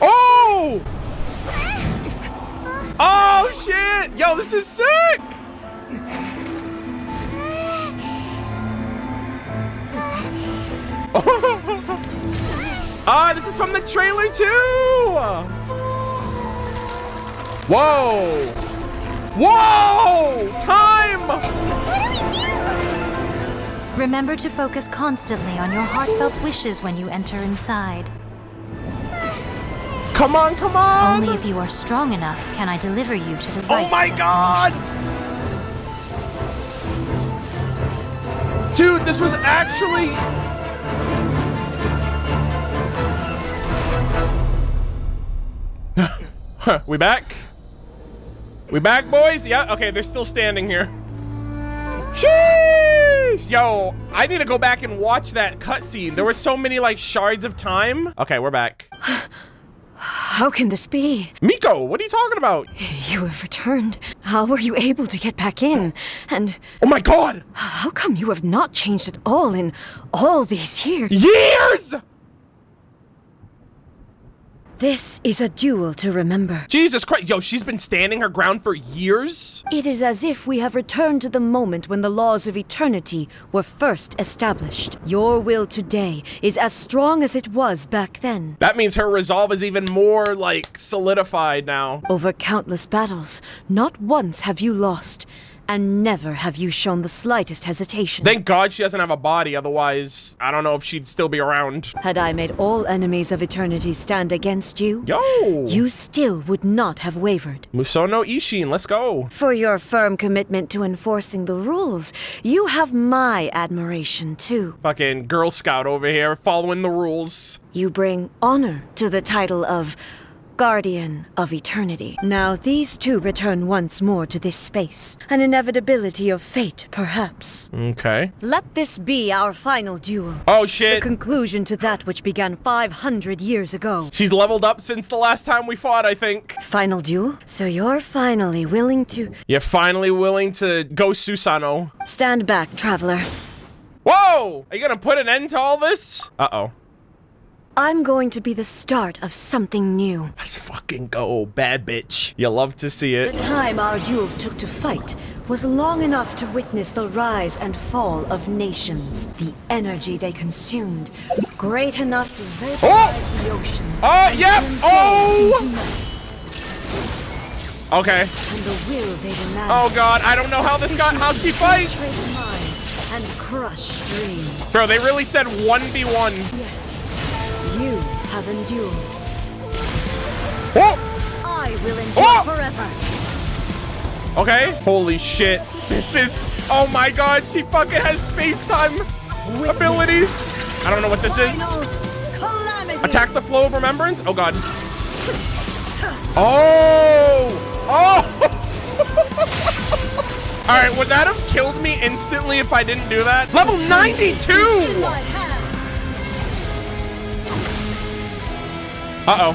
Oh! Oh, shit! Yo, this is sick! Ah, this is from the trailer, too! Whoa! Whoa! Time! What do we do? Remember to focus constantly on your heartfelt wishes when you enter inside. Come on, come on! Only if you are strong enough can I deliver you to the Oh right my god! Dude, this was actually... We back? We back, boys? Yeah, okay, they're still standing here. Sheesh! Yo, I need to go back and watch that cutscene. There were so many, like, shards of time. Okay, we're back. How can this be? Miko, what are you talking about? You have returned. How were you able to get back in? And oh my god! How come you have not changed at all in all these years? Years! This is a duel to remember. Jesus Christ. Yo, she's been standing her ground for years? It is as if we have returned to the moment when the laws of eternity were first established. Your will today is as strong as it was back then. That means her resolve is even more, like, solidified now. Over countless battles, not once have you lost. And never have you shown the slightest hesitation. Thank God she doesn't have a body, otherwise, I don't know if she'd still be around. Had I made all enemies of eternity stand against you, you still would not have wavered. Musono Ishin, let's go. For your firm commitment to enforcing the rules, you have my admiration too. Fucking Girl Scout over here, following the rules. You bring honor to the title of Guardian of Eternity. Now these two return once more to this space. An inevitability of fate, perhaps. Okay. Let this be our final duel. Oh shit. The conclusion to that which began 500 years ago. She's leveled up since the last time we fought, I think. Final duel? So you're finally willing to... You're finally willing to go Susano. Stand back, traveler. Whoa! Are you gonna put an end to all this? Uh-oh. I'm going to be the start of something new. Let's fucking go, bad bitch. You love to see it. The time our duels took to fight was long enough to witness the rise and fall of nations. The energy they consumed, great enough to vaporize the oceans. Oh, yep! Oh! Okay. And the will they demanded. Oh god, I don't know how this got, how she fights! And crush dreams. Bro, they really said 1v1. Yes. You have endured. Oh! I will endure forever. Okay. Holy shit. This is... Oh my god, she fucking has space-time abilities. I don't know what this is. Calamity. Attack the flow of remembrance? Oh god. Oh! Oh! Alright, would that have killed me instantly if I didn't do that? Level 92! Uh-oh.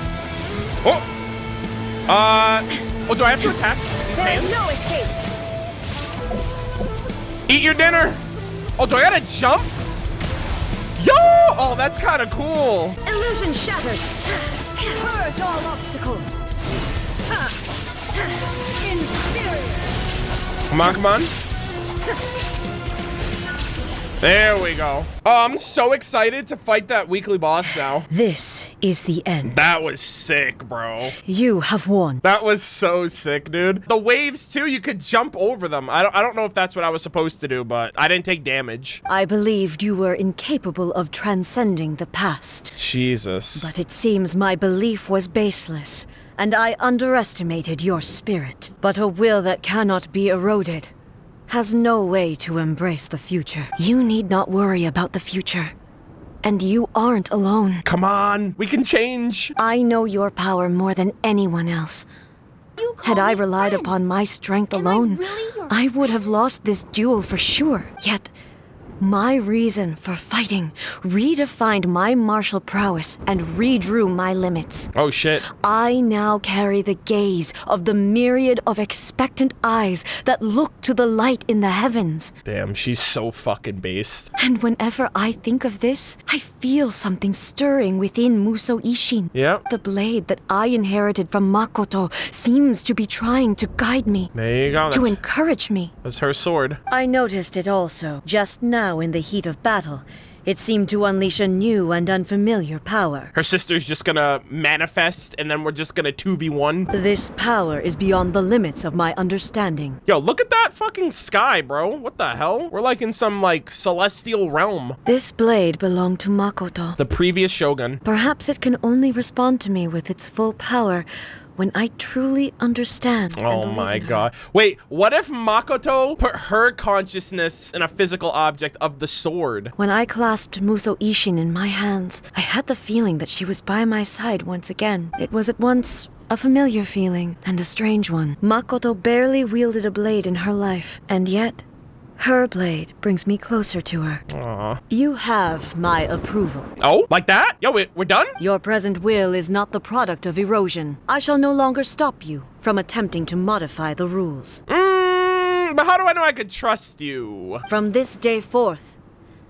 Oh! Oh, do I have to attack these hands? No escape. Eat your dinner! Oh, do I gotta jump? Yo! Oh, that's kind of cool. Illusion shattered. Purge all obstacles. Inferior. Come on, come on. There we go. Oh, I'm so excited to fight that weekly boss now. This is the end. That was sick, bro. You have won. That was so sick, dude. The waves, too, you could jump over them. I don't know if that's what I was supposed to do, but I didn't take damage. I believed you were incapable of transcending the past. Jesus. But it seems my belief was baseless, and I underestimated your spirit. But a will that cannot be eroded has no way to embrace the future. You need not worry about the future. And you aren't alone. Come on, we can change. I know your power more than anyone else. Had I relied upon my strength alone, I would have lost this duel for sure. Yet, my reason for fighting redefined my martial prowess and redrew my limits. Oh shit. I now carry the gaze of the myriad of expectant eyes that look to the light in the heavens. Damn, she's so fucking based. And whenever I think of this, I feel something stirring within Muso Ishin. Yep. The blade that I inherited from Makoto seems to be trying to guide me. There you go. To encourage me. That's her sword. I noticed it also, just now in the heat of battle. It seemed to unleash a new and unfamiliar power. Her sister's just gonna manifest and then we're just gonna 2v1. This power is beyond the limits of my understanding. Yo, look at that fucking sky, bro. What the hell? We're like in some like celestial realm. This blade belonged to Makoto. The previous shogun. Perhaps it can only respond to me with its full power when I truly understand. Oh my god. Wait, what if Makoto put her consciousness in a physical object of the sword? When I clasped Muso Ishin in my hands, I had the feeling that she was by my side once again. It was at once a familiar feeling and a strange one. Makoto barely wielded a blade in her life, and yet her blade brings me closer to her. Aww. You have my approval. Oh, like that? Yo, we're done? Your present will is not the product of erosion. I shall no longer stop you from attempting to modify the rules. But how do I know I could trust you? From this day forth,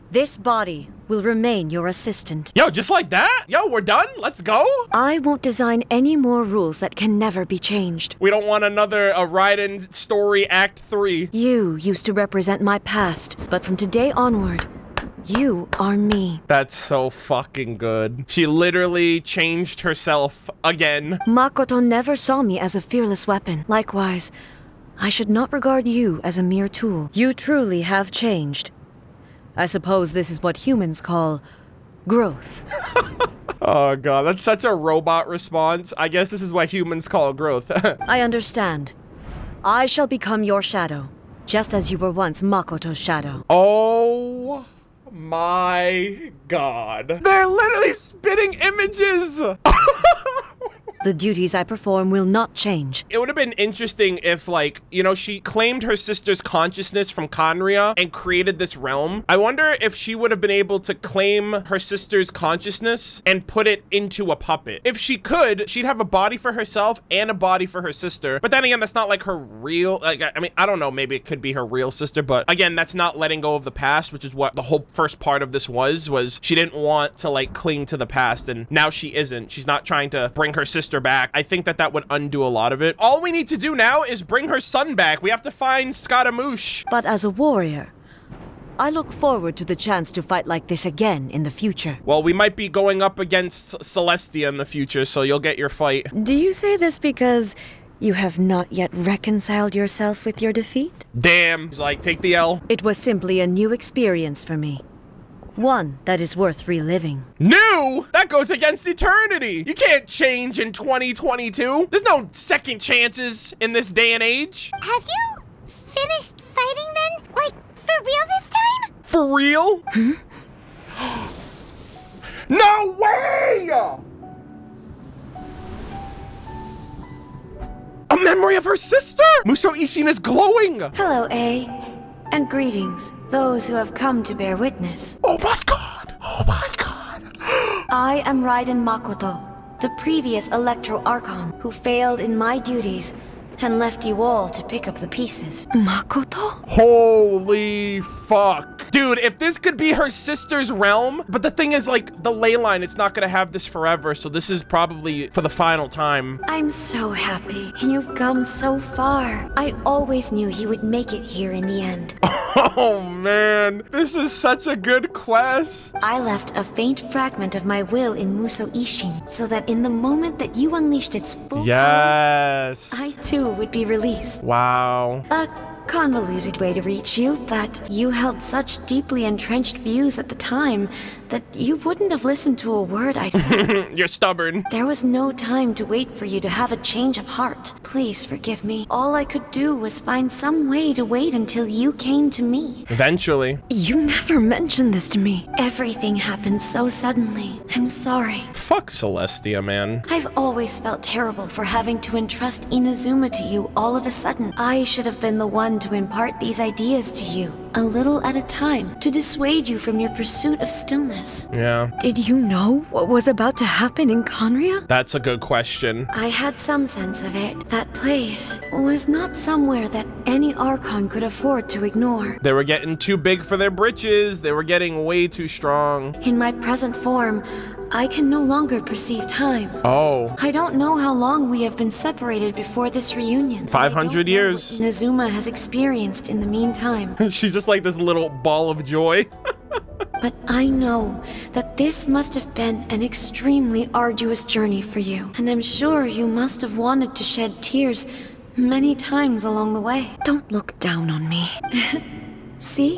this body will remain your assistant. Yo, just like that? Yo, we're done? Let's go? I won't design any more rules that can never be changed. We don't want another Raiden story Act 3. You used to represent my past, but from today onward, you are me. That's so fucking good. She literally changed herself again. Makoto never saw me as a fearless weapon. Likewise, I should not regard you as a mere tool. You truly have changed. I suppose this is what humans call growth. Oh god, that's such a robot response. I guess this is what humans call growth. I understand. I shall become your shadow, just as you were once Makoto's shadow. Oh my god. They're literally spitting images! The duties I perform will not change. It would have been interesting if, like, you know, she claimed her sister's consciousness from Kanria and created this realm. I wonder if she would have been able to claim her sister's consciousness and put it into a puppet. If she could, she'd have a body for herself and a body for her sister. But then again, that's not like her real, like, I mean, I don't know, maybe it could be her real sister, but again, that's not letting go of the past, which is what the whole first part of this was she didn't want to, like, cling to the past, and now she isn't. She's not trying to bring her sister back. I think that would undo a lot of it. All we need to do now is bring her son back. We have to find Scaramouche. But as a warrior, I look forward to the chance to fight like this again in the future. Well, we might be going up against Celestia in the future, so you'll get your fight. Do you say this because you have not yet reconciled yourself with your defeat? Damn. He's like, take the L. It was simply a new experience for me. One that is worth reliving. New? That goes against eternity. You can't change in 2022. There's no second chances in this day and age. Have you finished fighting then? Like, for real this time? For real? Hmm? No way! A memory of her sister? Muso Ishin is glowing. Hello, A. And greetings, those who have come to bear witness. Oh my god! Oh my god! I am Raiden Makoto, the previous Electro Archon, who failed in my duties and left you all to pick up the pieces. Makoto? Holy fuck. Dude, if this could be her sister's realm, but the thing is, like, the ley line, it's not gonna have this forever, so this is probably for the final time. I'm so happy. You've come so far. I always knew you would make it here in the end. Oh man, this is such a good quest. I left a faint fragment of my will in Muso Ishin, so that in the moment that you unleashed its full yes, power, I too would be released. Wow. A convoluted way to reach you, but you held such deeply entrenched views at the time that you wouldn't have listened to a word I said. You're stubborn. There was no time to wait for you to have a change of heart. Please forgive me. All I could do was find some way to wait until you came to me. Eventually. You never mentioned this to me. Everything happened so suddenly. I'm sorry. Fuck Celestia, man. I've always felt terrible for having to entrust Inazuma to you all of a sudden. I should have been the one to impart these ideas to you, a little at a time, to dissuade you from your pursuit of stillness. Yeah. Did you know what was about to happen in Conria? That's a good question. I had some sense of it. That place was not somewhere that any Archon could afford to ignore. They were getting too big for their britches. They were getting way too strong. In my present form, I can no longer perceive time. Oh. I don't know how long we have been separated before this reunion. 500 years. Inazuma has experienced in the meantime. She's just like this little ball of joy. But I know that this must have been an extremely arduous journey for you. And I'm sure you must have wanted to shed tears many times along the way. Don't look down on me. See?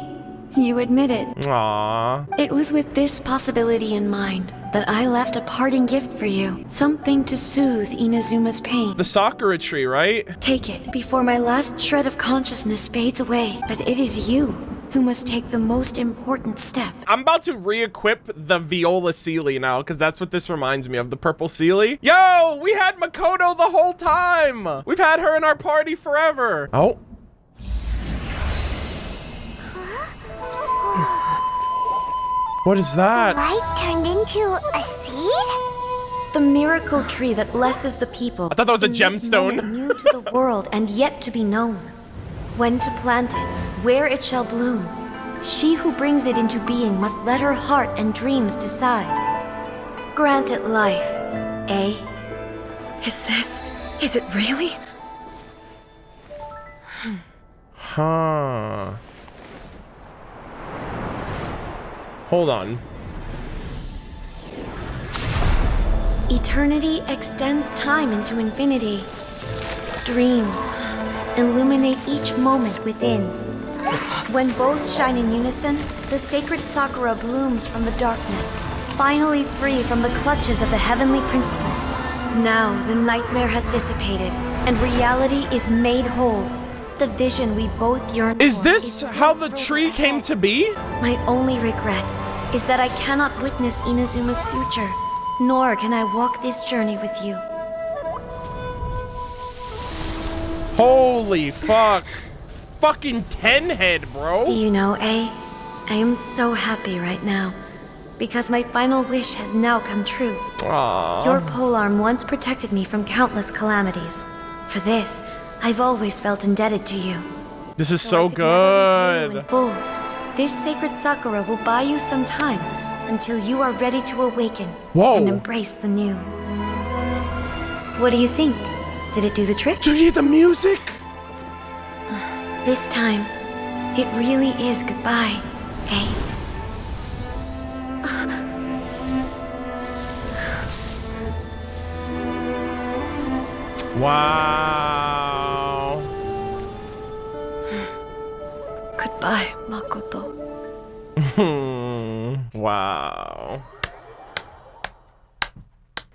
You admit it. Aww. It was with this possibility in mind that I left a parting gift for you. Something to soothe Inazuma's pain. The Sakura tree, right? Take it before my last shred of consciousness fades away. But it is you who must take the most important step. I'm about to re-equip the Viola Sealy now, because that's what this reminds me of, the purple Sealy. Yo, we had Makoto the whole time. We've had her in our party forever. Oh. What is that? The light turned into a seed? The miracle tree that blesses the people. I thought that was a in this gemstone. moment new to the world and yet to be known. When to plant it, where it shall bloom. She who brings it into being must let her heart and dreams decide. Grant it life, eh? Is it really? Huh. Hold on. Eternity extends time into infinity. Dreams illuminate each moment within. When both shine in unison, the sacred Sakura blooms from the darkness, finally free from the clutches of the heavenly principles. Now the nightmare has dissipated, and reality is made whole. The vision we both yearn Is for this still how the further tree came ahead. to be? My only regret is that I cannot witness Inazuma's future, nor can I walk this journey with you. Holy fuck. Fucking 10 head, bro. Do you know, I am so happy right now, because my final wish has now come true. Aww. Your polearm once protected me from countless calamities. For this, I've always felt indebted to you. This is Though so I could never repay you good. in full, this sacred Sakura will buy you some time until you are ready to awaken Whoa. and embrace the new. What do you think? Did it do the trick? Do you hear the music? This time, it really is goodbye, eh? Wow. Goodbye, Makoto. Wow.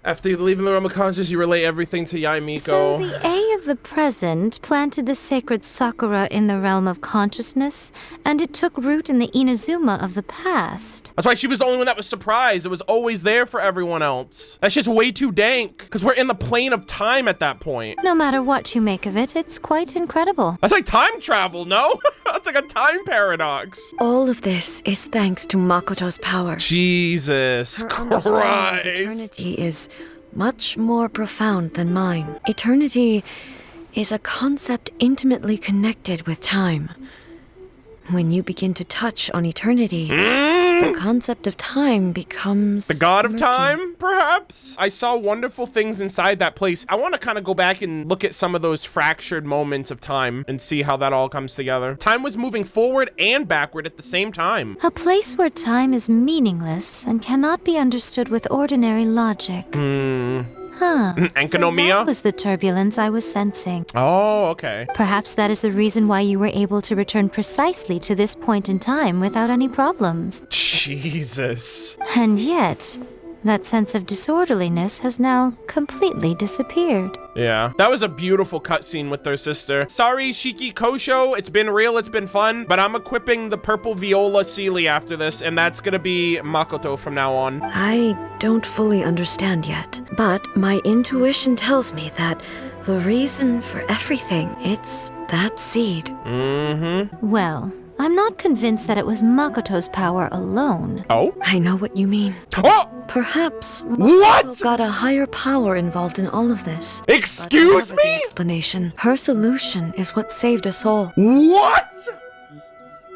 After leaving the realm of consciousness, you relay everything to Yae Miko. So the A of the present planted the sacred Sakura in the realm of consciousness, and it took root in the Inazuma of the past. That's why she was the only one that was surprised. It was always there for everyone else. That's just way too dank, because we're in the plane of time at that point. No matter what you make of it, it's quite incredible. That's like time travel, no? That's like a time paradox. All of this is thanks to Makoto's power. Jesus Her understanding of Christ. eternity is much more profound than mine. Eternity is a concept intimately connected with time. When you begin to touch on eternity, the concept of time becomes The god of murky. time, perhaps? I saw wonderful things inside that place. I want to kind of go back and look at some of those fractured moments of time and see how that all comes together. Time was moving forward and backward at the same time. A place where time is meaningless and cannot be understood with ordinary logic. Huh. So Enkanomiya? that was the turbulence I was sensing. Oh, okay. Perhaps that is the reason why you were able to return precisely to this point in time without any problems. Jesus. And yet, that sense of disorderliness has now completely disappeared. Yeah. That was a beautiful cutscene with their sister. Sorry, Shiki Kosho. It's been real, it's been fun, but I'm equipping the purple Viola Sealy after this, and that's gonna be Makoto from now on. I don't fully understand yet, but my intuition tells me that the reason for everything, it's that seed. Mm-hmm. Well, I'm not convinced that it was Makoto's power alone. Oh? I know what you mean. Oh! Perhaps What? Makoto got a higher power involved in all of this. Excuse But whatever the me? explanation, her solution is what saved us all. What?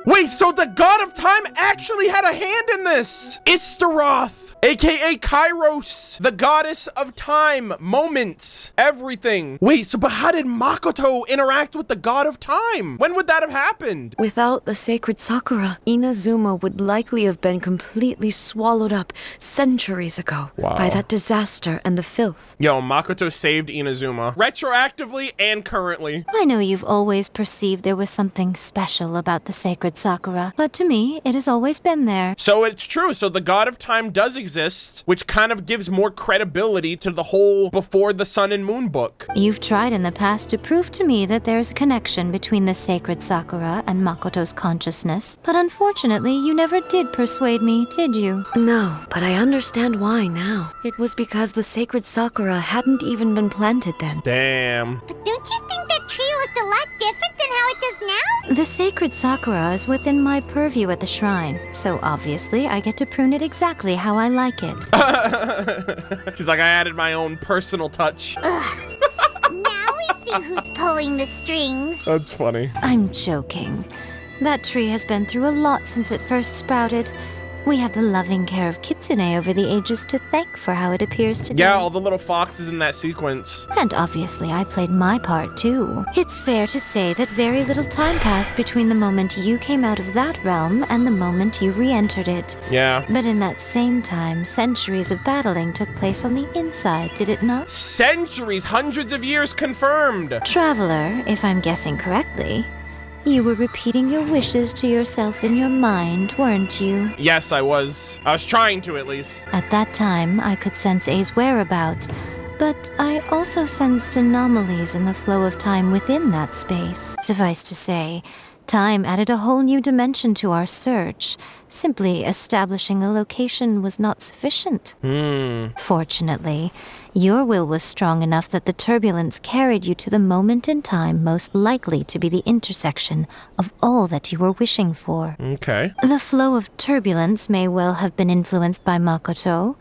Wait, so the god of time actually had a hand in this? Istaroth aka Kairos, the goddess of time, moments, everything. Wait, so but how did Makoto interact with the god of time? When would that have happened? Without the sacred Sakura, Inazuma would likely have been completely swallowed up centuries ago by that disaster and the filth. Yo, Makoto saved Inazuma, retroactively and currently. I know you've always perceived there was something special about the sacred Sakura, but to me, it has always been there. So it's true, so the god of time does exist, which kind of gives more credibility to the whole Before the Sun and Moon book. You've tried in the past to prove to me that there's a connection between the sacred Sakura and Makoto's consciousness, but unfortunately, you never did persuade me, did you? No, but I understand why now. It was because the sacred Sakura hadn't even been planted then. Damn. But don't you think that tree looked a lot different than how it does now? The sacred Sakura is within my purview at the shrine, so obviously I get to prune it exactly how I like it. She's like, I added my own personal touch. Ugh. Now we see who's pulling the strings. That's funny. I'm joking. That tree has been through a lot since it first sprouted. We have the loving care of Kitsune over the ages to thank for how it appears today. Yeah, all the little foxes in that sequence. And obviously I played my part too. It's fair to say that very little time passed between the moment you came out of that realm and the moment you re-entered it. Yeah. But in that same time, centuries of battling took place on the inside, did it not? Centuries, hundreds of years confirmed. Traveler, if I'm guessing correctly, you were repeating your wishes to yourself in your mind, weren't you? Yes, I was. I was trying to, at least. At that time, I could sense A's whereabouts, but I also sensed anomalies in the flow of time within that space. Suffice to say, time added a whole new dimension to our search. Simply establishing a location was not sufficient. Fortunately, your will was strong enough that the turbulence carried you to the moment in time most likely to be the intersection of all that you were wishing for. Okay. The flow of turbulence may well have been influenced by Makoto,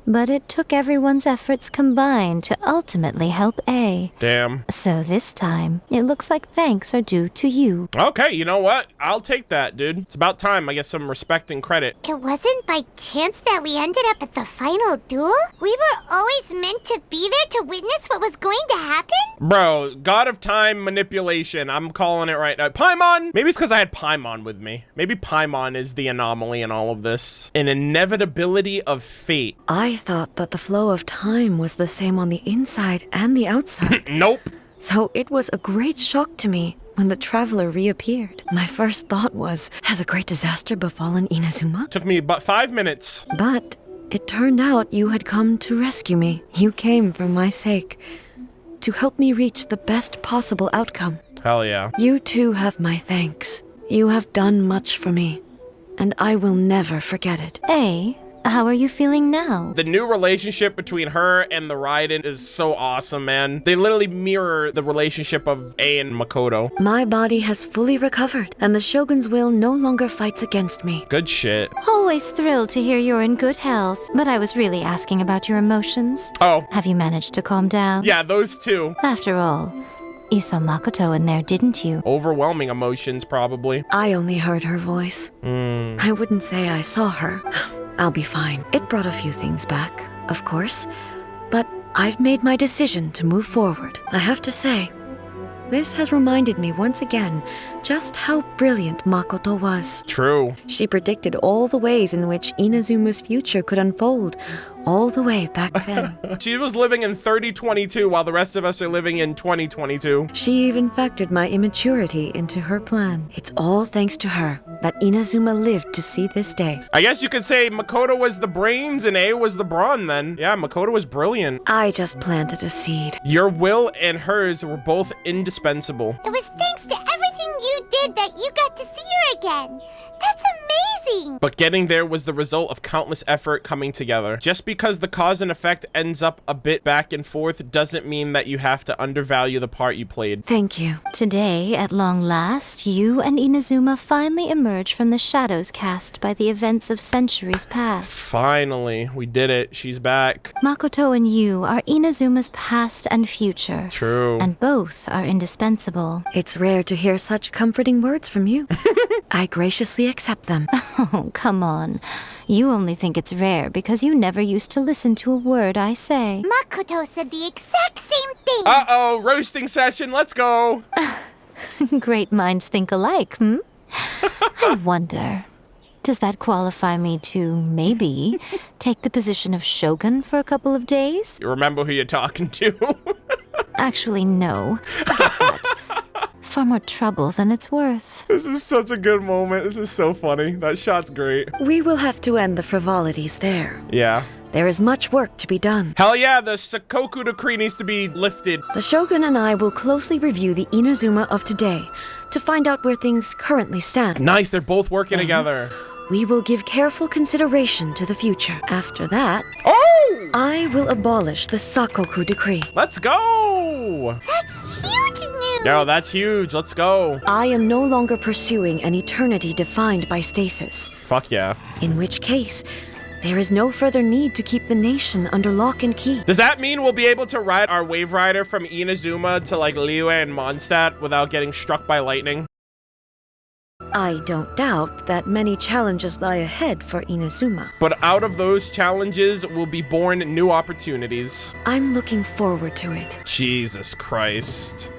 but it took everyone's efforts combined to ultimately help A. Damn. So this time, it looks like thanks are due to you. Okay, you know what? I'll take that, dude. It's about time I get some respect and credit. It wasn't by chance that we ended up at the final duel? We were always meant to be there to witness what was going to happen? Bro, God of Time manipulation. I'm calling it right now. Paimon! Maybe it's because I had Paimon with me. Maybe Paimon is the anomaly in all of this. An inevitability of fate. I thought that the flow of time was the same on the inside and the outside. Nope. So it was a great shock to me when the traveler reappeared. My first thought was, has a great disaster befallen Inazuma? Took me about 5 minutes. But it turned out you had come to rescue me. You came for my sake, to help me reach the best possible outcome. Hell yeah. You too have my thanks. You have done much for me, and I will never forget it. A, how are you feeling now? The new relationship between her and the Raiden is so awesome, man. They literally mirror the relationship of A and Makoto. My body has fully recovered, and the Shogun's will no longer fights against me. Good shit. Always thrilled to hear you're in good health, but I was really asking about your emotions. Oh. Have you managed to calm down? Yeah, those two. After all, you saw Makoto in there, didn't you? Overwhelming emotions, probably. I only heard her voice. I wouldn't say I saw her. I'll be fine. It brought a few things back, of course, but I've made my decision to move forward. I have to say, this has reminded me once again just how brilliant Makoto was. True. She predicted all the ways in which Inazuma's future could unfold, all the way back then. She was living in 3022 while the rest of us are living in 2022. She even factored my immaturity into her plan. It's all thanks to her that Inazuma lived to see this day. I guess you could say Makoto was the brains and A was the brawn then. Yeah, Makoto was brilliant. I just planted a seed. Your will and hers were both indispensable. It was thanks to everything you did that you got to see her again. That's amazing! But getting there was the result of countless effort coming together. Just because the cause and effect ends up a bit back and forth doesn't mean that you have to undervalue the part you played. Thank you. Today, at long last, you and Inazuma finally emerge from the shadows cast by the events of centuries past. Finally, we did it. She's back. Makoto and you are Inazuma's past and future. True. And both are indispensable. It's rare to hear such comforting words from you. I graciously accept them. Oh, Oh, come on. You only think it's rare because you never used to listen to a word I say. Makoto said the exact same thing. Uh-oh, roasting session, let's go. Great minds think alike, hmm? I wonder, does that qualify me to, maybe, take the position of Shogun for a couple of days? You remember who you're talking to. Actually, no. Forget that. Far more trouble than it's worth. This is such a good moment. This is so funny. That shot's great. We will have to end the frivolities there. Yeah. There is much work to be done. Hell yeah, the Sakoku decree needs to be lifted. The Shogun and I will closely review the Inazuma of today to find out where things currently stand. Nice, they're both working together. We will give careful consideration to the future. After that, I will abolish the Sakoku decree. Let's go! That's huge news. Yo, that's huge. Let's go. I am no longer pursuing an eternity defined by stasis. Fuck yeah. In which case, there is no further need to keep the nation under lock and key. Does that mean we'll be able to ride our Wave Rider from Inazuma to like Liyue and Mondstadt without getting struck by lightning? I don't doubt that many challenges lie ahead for Inazuma. But out of those challenges will be born new opportunities. I'm looking forward to it. Jesus Christ.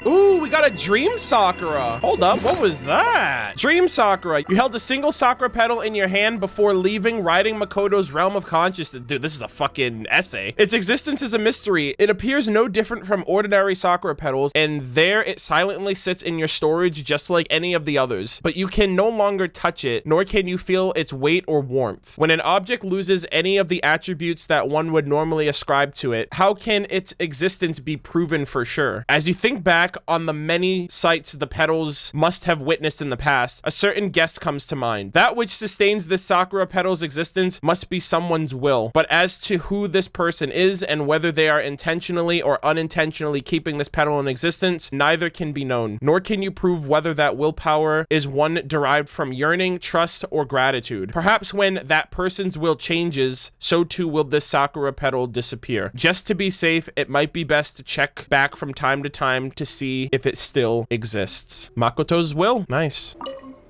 Ooh, we got a Dream Sakura. Hold up, what was that? Dream Sakura. You held a single Sakura petal in your hand before leaving, riding Makoto's realm of consciousness. Dude, this is a fucking essay. Its existence is a mystery. It appears no different from ordinary Sakura petals, and there it silently sits in your storage just like any of the others. But you can no longer touch it, nor can you feel its weight or warmth. When an object loses any of the attributes that one would normally ascribe to it, how can its existence be proven for sure? As you think back on the many sights the petals must have witnessed in the past, a certain guess comes to mind. That which sustains this Sakura petal's existence must be someone's will. But as to who this person is and whether they are intentionally or unintentionally keeping this petal in existence, neither can be known. Nor can you prove whether that willpower is one derived from yearning, trust, or gratitude. Perhaps when that person's will changes, so too will this Sakura petal disappear. Just to be safe, it might be best to check back from time to time to see if it still exists. Makoto's will. Nice.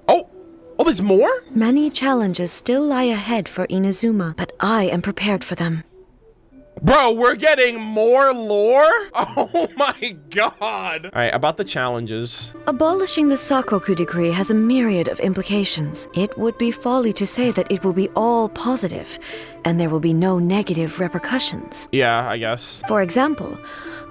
Oh, there's more? Many challenges still lie ahead for Inazuma, but I am prepared for them. Bro, we're getting more lore? Oh my god. All right, about the challenges. Abolishing the Sakoku decree has a myriad of implications. It would be folly to say that it will be all positive, and there will be no negative repercussions. Yeah, I guess. For example,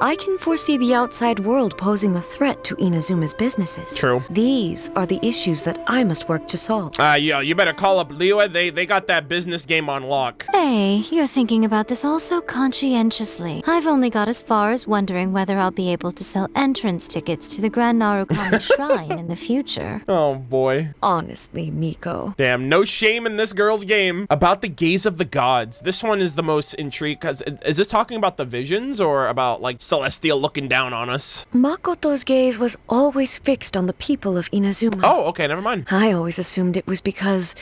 I can foresee the outside world posing a threat to Inazuma's businesses. True. These are the issues that I must work to solve. Yeah, you better call up Liyue. They got that business game on lock. Hey, you're thinking about this all so conscientiously. I've only got as far as wondering whether I'll be able to sell entrance tickets to the Grand Narukami Shrine in the future. Oh boy. Honestly, Miko. Damn, no shame in this girl's game. About the gaze of the gods. This one is the most intrigued, because is this talking about the visions or about like Celestial looking down on us? Makoto's gaze was always fixed on the people of Inazuma. Oh, okay, never mind. I always assumed it was because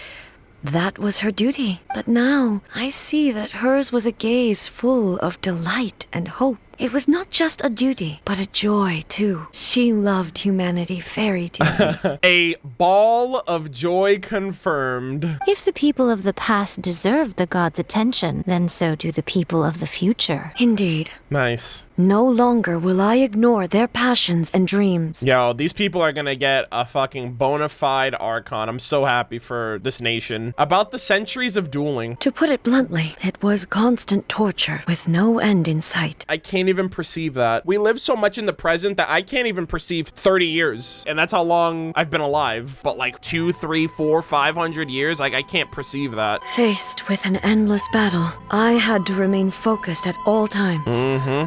that was her duty. But now, I see that hers was a gaze full of delight and hope. It was not just a duty, but a joy, too. She loved humanity very deeply. A ball of joy confirmed. If the people of the past deserve the gods' attention, then so do the people of the future. Indeed. Nice. No longer will I ignore their passions and dreams. Yo, these people are gonna get a fucking bona fide Archon. I'm so happy for this nation. About the centuries of dueling. To put it bluntly, it was constant torture with no end in sight. I can't even perceive that. We live so much in the present that I can't even perceive 30 years. And that's how long I've been alive. But like 2, 3, 4, 500 years, like I can't perceive that. Faced with an endless battle, I had to remain focused at all times.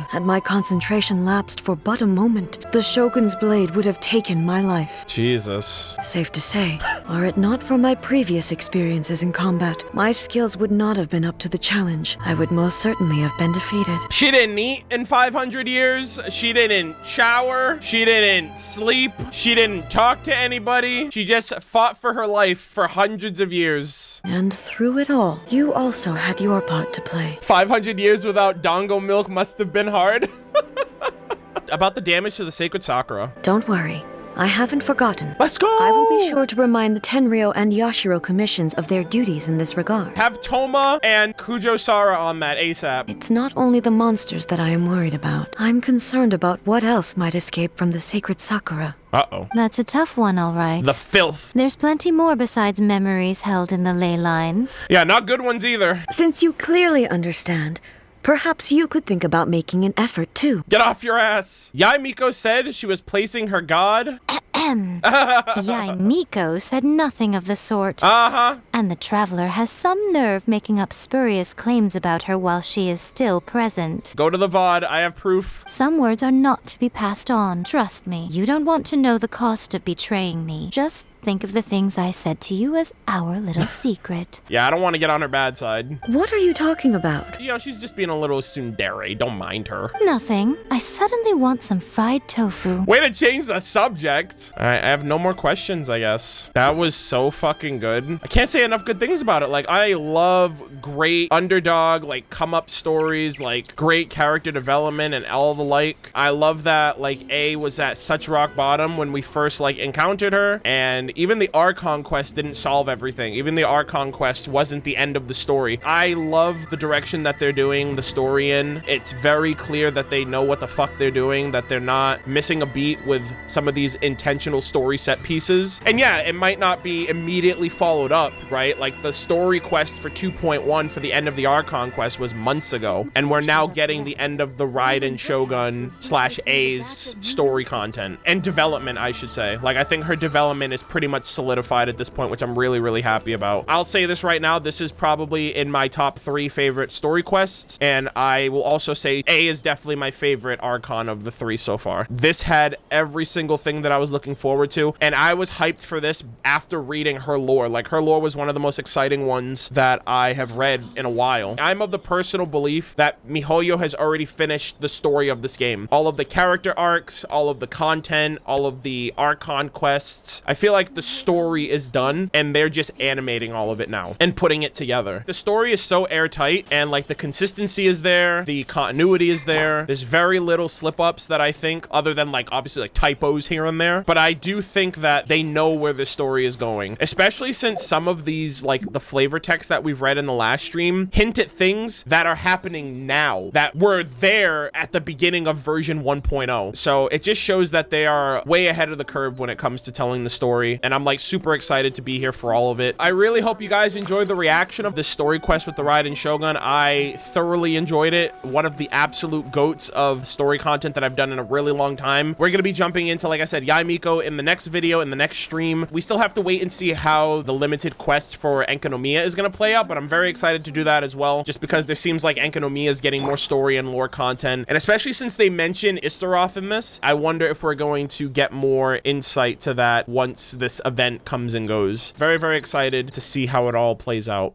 Had my concentration lapsed for but a moment, the Shogun's blade would have taken my life. Jesus. Safe to say, were it not for my previous experiences in combat, my skills would not have been up to the challenge. I would most certainly have been defeated. She didn't eat in 500 years. She didn't shower. She didn't sleep. She didn't talk to anybody. She just fought for her life for hundreds of years. And through it all, you also had your part to play. 500 years without dongo milk must have been hard. About the damage to the sacred Sakura. Don't worry. I haven't forgotten. Let's go! I will be sure to remind the Tenryo and Yashiro commissions of their duties in this regard. Have Toma and Kujo-Sara on that ASAP. It's not only the monsters that I am worried about. I'm concerned about what else might escape from the sacred Sakura. Uh-oh. That's a tough one, all right. The filth. There's plenty more besides memories held in the ley lines. Yeah, not good ones either. Since you clearly understand, perhaps you could think about making an effort too. Get off your ass. Yae Miko said she was placing her god. Yae Miko said nothing of the sort. And the traveler has some nerve making up spurious claims about her while she is still present. Go to the VOD, I have proof. Some words are not to be passed on. Trust me, you don't want to know the cost of betraying me. Just think of the things I said to you as our little secret. Yeah, I don't want to get on her bad side. What are you talking about? You know, she's just being a little tsundere. Don't mind her. Nothing. I suddenly want some fried tofu. Way to change the subject. All right, I have no more questions, I guess. That was so fucking good. I can't say enough good things about it. Like, I love great underdog, like, come-up stories, like, great character development and all the like. I love that, like, A was at such rock bottom when we first, like, encountered her, and even the Archon quest didn't solve everything. Even the Archon quest wasn't the end of the story. I love the direction that they're doing the story in. It's very clear that they know what the fuck they're doing, that they're not missing a beat with some of these intentional story set pieces. And yeah, it might not be immediately followed up, right? Like the story quest for 2.1 for the end of the Archon quest was months ago, and we're now getting the end of the Raiden Shogun / A's story content and development, I should say. Like, I think her development is pretty much solidified at this point, which I'm really, really happy about. I'll say this right now, this is probably in my top 3 favorite story quests, and I will also say A is definitely my favorite Archon of the 3 so far. This had every single thing that I was looking forward to, and I was hyped for this after reading her lore. Like, her lore was one of the most exciting ones that I have read in a while. I'm of the personal belief that MiHoYo has already finished the story of this game. All of the character arcs, all of the content, all of the Archon quests. I feel like the story is done, and they're just animating all of it now and putting it together. The story is so airtight, and like the consistency is there, the continuity is there. There's very little slip-ups that I think, other than like obviously like typos here and there, but I do think that they know where the story is going, especially since some of these, like the flavor text that we've read in the last stream, hint at things that are happening now that were there at the beginning of version 1.0. So it just shows that they are way ahead of the curve when it comes to telling the story, and I'm like super excited to be here for all of it. I really hope you guys enjoyed the reaction of this story quest with the Raiden Shogun. I thoroughly enjoyed it. One of the absolute goats of story content that I've done in a really long time. We're gonna be jumping into, like I said, Yae Miko in the next video, in the next stream. We still have to wait and see how the limited quest for Enkanomiya is gonna play out, but I'm very excited to do that as well, just because there seems like Enkanomiya is getting more story and lore content, and especially since they mention Istaroth in this, I wonder if we're going to get more insight to that once this event comes and goes. Very, very excited to see how it all plays out.